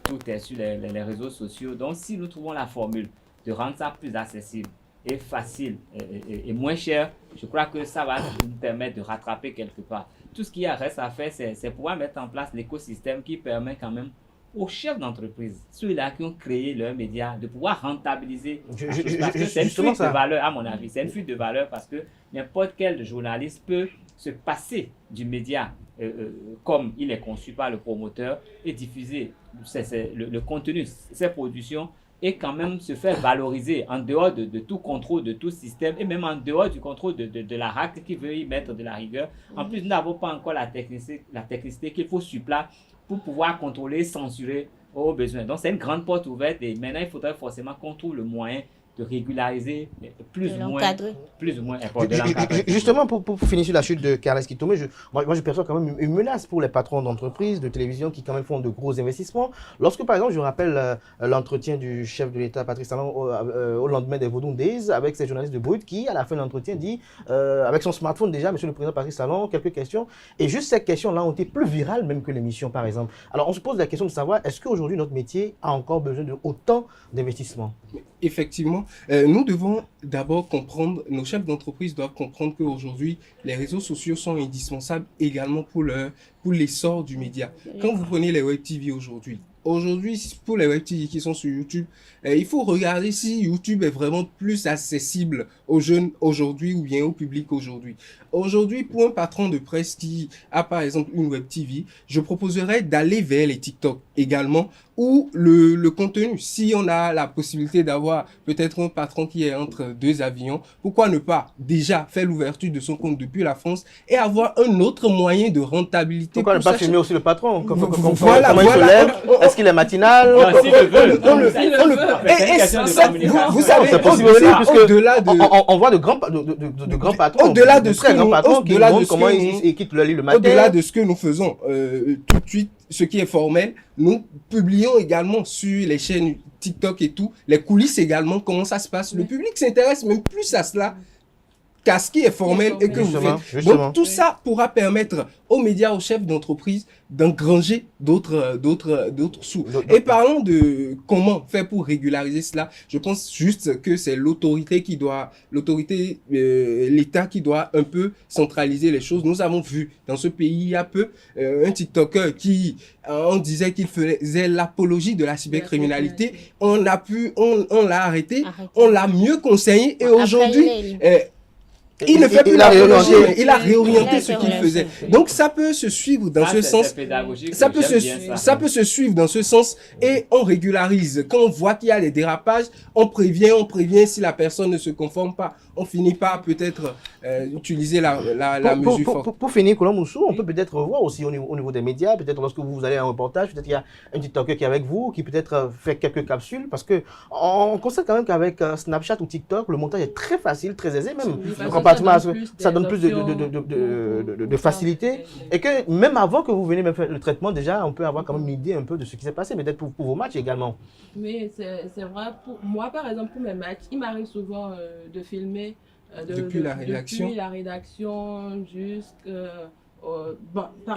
Speaker 4: tout est sur les réseaux sociaux. Donc, si nous trouvons la formule de rendre ça plus accessible et facile et moins cher, je crois que ça va nous permettre de rattraper quelque part. Tout ce qui reste à faire, c'est pouvoir mettre en place l'écosystème qui permet quand même aux chefs d'entreprise, ceux-là qui ont créé leurs médias, de pouvoir rentabiliser. Parce que c'est une fuite de valeur, à mon avis. C'est une fuite de valeur parce que n'importe quel journaliste peut se passer du média comme il est conçu par le promoteur et diffuser le contenu, ses productions et quand même se faire valoriser en dehors de tout contrôle, de tout système et même en dehors du contrôle de la RAC qui veut y mettre de la rigueur. En plus, nous n'avons pas encore la technicité qu'il faut sur place pour pouvoir contrôler, censurer aux besoins. Donc, c'est une grande porte ouverte et maintenant, il faudrait forcément qu'on trouve le moyen de régulariser plus ou moins de l'encadrer.
Speaker 5: Justement, pour finir sur la chute de Kales Kitome, moi je perçois quand même une menace pour les patrons d'entreprises, de télévision qui quand même font de gros investissements. Lorsque par exemple, je rappelle l'entretien du chef de l'État, Patrice Talon, au lendemain des Vodou Days, avec ces journalistes de Brut, qui à la fin de l'entretien dit, avec son smartphone déjà, monsieur le président Patrice Talon, quelques questions, et juste ces questions-là ont été plus virales même que l'émission par exemple. Alors on se pose la question de savoir, est-ce qu'aujourd'hui notre métier a encore besoin de autant d'investissements?
Speaker 3: Effectivement, nous devons d'abord comprendre, nos chefs d'entreprise doivent comprendre qu'aujourd'hui, les réseaux sociaux sont indispensables également pour l'essor du média. Quand vous prenez les web TV aujourd'hui, aujourd'hui, pour les web TV qui sont sur YouTube, il faut regarder si YouTube est vraiment plus accessible aux jeunes aujourd'hui ou bien au public aujourd'hui. Aujourd'hui, pour un patron de presse qui a par exemple une web TV, je proposerais d'aller vers les TikTok également, ou le contenu. Si on a la possibilité d'avoir peut-être un patron qui est entre deux avions, pourquoi ne pas déjà faire l'ouverture de son compte depuis la France et avoir un autre moyen de rentabilité.
Speaker 5: Pourquoi ne pas filmer aussi le patron? Comment
Speaker 3: voilà,
Speaker 5: il se lève? Est-ce qu'il est matinal?
Speaker 3: Vous savez,
Speaker 5: c'est possible aussi, puisque on voit de grands patrons.
Speaker 3: Au-delà de ce que nous faisons, tout de suite, ce qui est formel, nous publions également sur les chaînes TikTok et tout, les coulisses également, comment ça se passe. Le public s'intéresse même plus à cela qu'à ce qui est formel et que vous faites. Donc tout ça pourra permettre aux médias, aux chefs d'entreprise d'engranger d'autres sous. Et parlons de comment faire pour régulariser cela. Je pense juste que c'est l'État qui doit un peu centraliser les choses. Nous avons vu dans ce pays il y a peu un TikToker qui on disait qu'il faisait l'apologie de la cybercriminalité. On l'a arrêté, on l'a mieux conseillé et aujourd'hui il ne fait plus l'apologie, il a réorienté ce qu'il faisait. Donc ça peut se suivre dans ce sens. Ça peut se suivre dans ce sens et on régularise. Quand on voit qu'il y a des dérapages, on prévient. Si la personne ne se conforme pas, on finit par peut-être utiliser la mesure forte.
Speaker 5: Pour finir, Colombe Moussou, on peut peut-être voir aussi au niveau des médias, peut-être lorsque vous allez à un reportage, peut-être il y a un TikToker qui est avec vous, qui peut-être fait quelques capsules, parce qu'on constate quand même qu'avec Snapchat ou TikTok, le montage est très facile, très aisé même. Ça donne plus de facilité. Et que même avant que vous veniez faire le traitement, déjà, on peut avoir quand même une idée un peu de ce qui s'est passé, peut-être pour vos matchs également.
Speaker 12: Mais c'est vrai, pour moi, par exemple, pour mes matchs, il m'arrive souvent de filmer
Speaker 3: depuis la rédaction
Speaker 12: jusqu'à...
Speaker 5: Au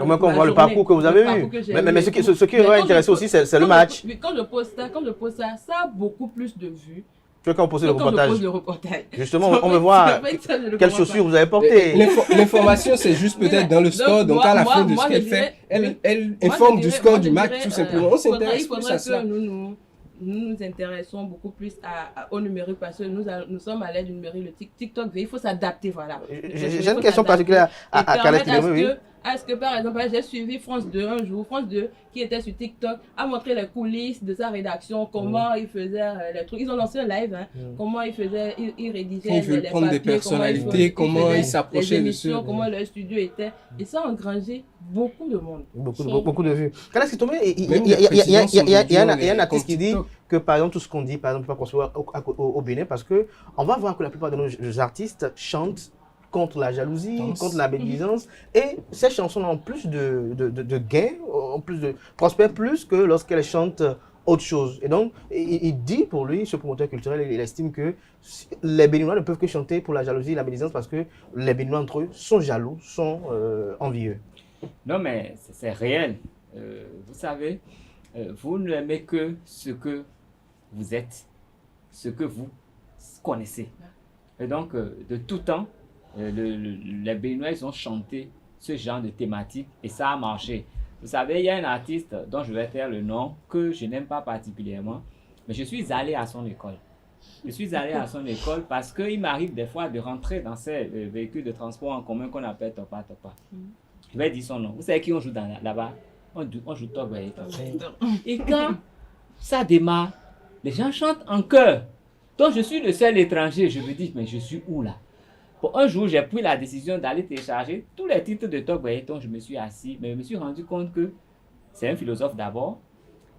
Speaker 5: moins qu'on voit le parcours que vous avez eu. Mais ce qui aurait intéressé aussi, c'est le match.
Speaker 12: Quand je pose ça, ça a beaucoup plus de vues.
Speaker 5: Que quand on pose le reportage. Justement, on veut voir quelles chaussures vous avez portées.
Speaker 3: L'information, c'est juste peut-être dans le score. Donc, à la fin de ce qu'elle fait, elle informe du score du match, tout simplement. On s'intéresse plus à cela.
Speaker 12: Nous intéressons beaucoup plus au numérique parce que nous sommes à l'aide du numérique. Le TikTok, il faut s'adapter, voilà.
Speaker 5: J'ai une question particulière à Khaled Kidemou.
Speaker 12: Est-ce que par exemple, j'ai suivi France 2 un jour, France 2 qui était sur TikTok, a montré les coulisses de sa rédaction, comment ils faisaient les trucs. Ils ont lancé un live, comment ils faisaient, ils rédigeaient
Speaker 3: les prendre des personnalités, comment ils s'approchaient de ceux.
Speaker 12: Comment leur studio était. Et ça a engrangé beaucoup de monde.
Speaker 5: Beaucoup de vues. Khaled Kidemou, il y a un artiste qui dit que par exemple tout ce qu'on dit, par exemple, pas construire au Bénin, parce qu'on va voir que la plupart de nos artistes chantent contre la jalousie, contre la médisance. Et ces chansons ont plus de gains, prospèrent plus que lorsqu'elles chantent autre chose. Et donc, il dit pour lui, ce promoteur culturel, il estime que les Béninois ne peuvent que chanter pour la jalousie et la médisance parce que les Béninois entre eux sont jaloux, sont envieux.
Speaker 4: Non, mais c'est réel. Vous savez, vous n'aimez que ce que vous êtes, ce que vous connaissez. Et donc, de tout temps, les Béninois, ils ont chanté ce genre de thématique et ça a marché. Vous savez, il y a un artiste dont je vais taire le nom que je n'aime pas particulièrement, mais je suis allé à son école. Je suis allé à son école parce qu'il m'arrive des fois de rentrer dans ces véhicules de transport en commun qu'on appelle Topa Topa. Je vais dire son nom. Vous savez qui on joue là-bas? On joue Topa. Et quand ça démarre, les gens chantent en chœur. Donc je suis le seul étranger. Je me dis, mais je suis où là? Bon, un jour, j'ai pris la décision d'aller télécharger tous les titres de Top Breton. Je me suis assis, mais je me suis rendu compte que c'est un philosophe d'abord.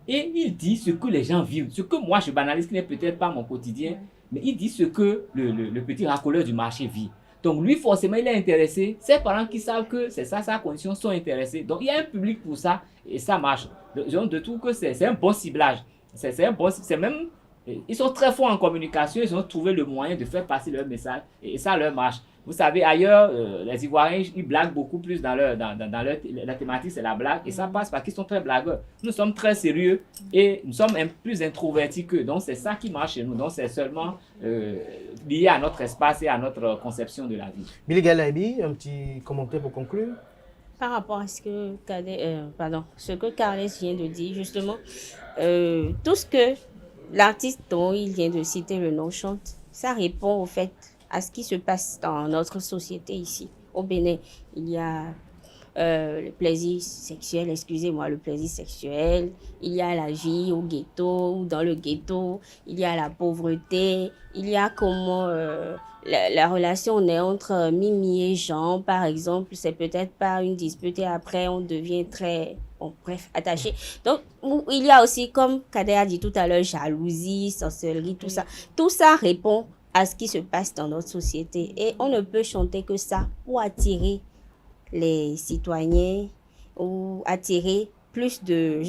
Speaker 4: Et il dit ce que les gens vivent, ce que moi je banalise, qui n'est peut-être pas mon quotidien, mais il dit ce que le petit racoleur du marché vit. Donc lui, forcément, il est intéressé. Ses parents qui savent que c'est ça, sa condition, sont intéressés. Donc il y a un public pour ça et ça marche. De tout que c'est un bon ciblage. C'est même... Ils sont très forts en communication, ils ont trouvé le moyen de faire passer leur message et ça leur marche. Vous savez, ailleurs, les Ivoiriens, ils blaguent beaucoup plus dans la thématique, c'est la blague et ça passe parce qu'ils sont très blagueurs. Nous sommes très sérieux et nous sommes plus introvertis qu'eux. Donc c'est ça qui marche chez nous. Donc c'est seulement lié à notre espace et à notre conception de la vie.
Speaker 5: Billy Galabi, un petit commentaire pour conclure?
Speaker 8: Par rapport à ce que Carles vient de dire, justement, tout ce que l'artiste dont il vient de citer le nom chante, ça répond au fait à ce qui se passe dans notre société ici. Au Bénin, il y a le plaisir sexuel, il y a la vie au ghetto ou dans le ghetto, il y a la pauvreté, il y a comment la relation est entre Mimi et Jean, par exemple, c'est peut-être pas une dispute et après on devient très, attaché. Donc, il y a aussi, comme Kader a dit tout à l'heure, jalousie, sorcellerie, tout ça. Tout ça répond à ce qui se passe dans notre société et on ne peut chanter que ça pour attirer les citoyens ou attirer plus de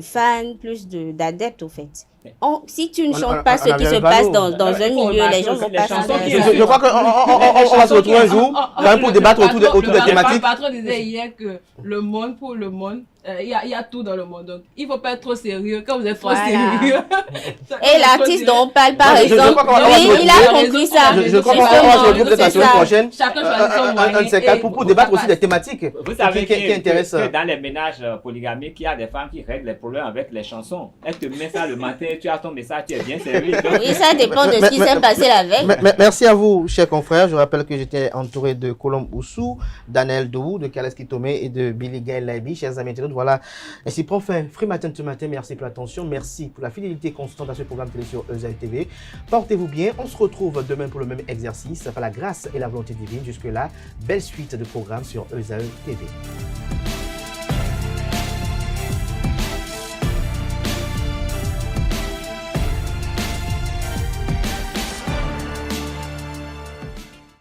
Speaker 8: fans, plus d'adeptes au fait. Si tu ne chantes pas ce qui se passe dans un milieu, les gens vont pas chanter.
Speaker 5: Je crois qu'on va se retrouver un jour pour débattre autour des thématiques.
Speaker 12: Le patron disait hier que le monde pour le monde, il y a tout dans le monde. Donc, il ne faut pas être trop sérieux. Quand vous êtes trop sérieux.
Speaker 8: Et l'artiste dont on parle, par exemple, lui, il a compris ça.
Speaker 5: Je crois qu'on va se retrouver peut-être la semaine prochaine. Chacun choisit son moyen. Pour débattre aussi des thématiques qui intéressent.
Speaker 4: Dans les ménages polygamiques, il y a des femmes qui règlent les problèmes avec les chansons. Elles te mettent ça le matin, tu as ton message, tu es bien servi.
Speaker 8: Oui, ça dépend de ce qui s'est passé la veille.
Speaker 5: Merci à vous, chers confrères. Je rappelle que j'étais entouré de Colombe Oussou, Daniel Dou, de Carles Kitome et de Billy Gaël Laibi. Chers amis internautes, voilà. Ainsi prend fin Free Matin ce matin. Merci pour l'attention. Merci pour la fidélité constante à ce programme télé sur EZAL TV. Portez-vous bien. On se retrouve demain pour le même exercice. Par la grâce et la volonté divine. Jusque-là, belle suite de programmes sur EZAL TV.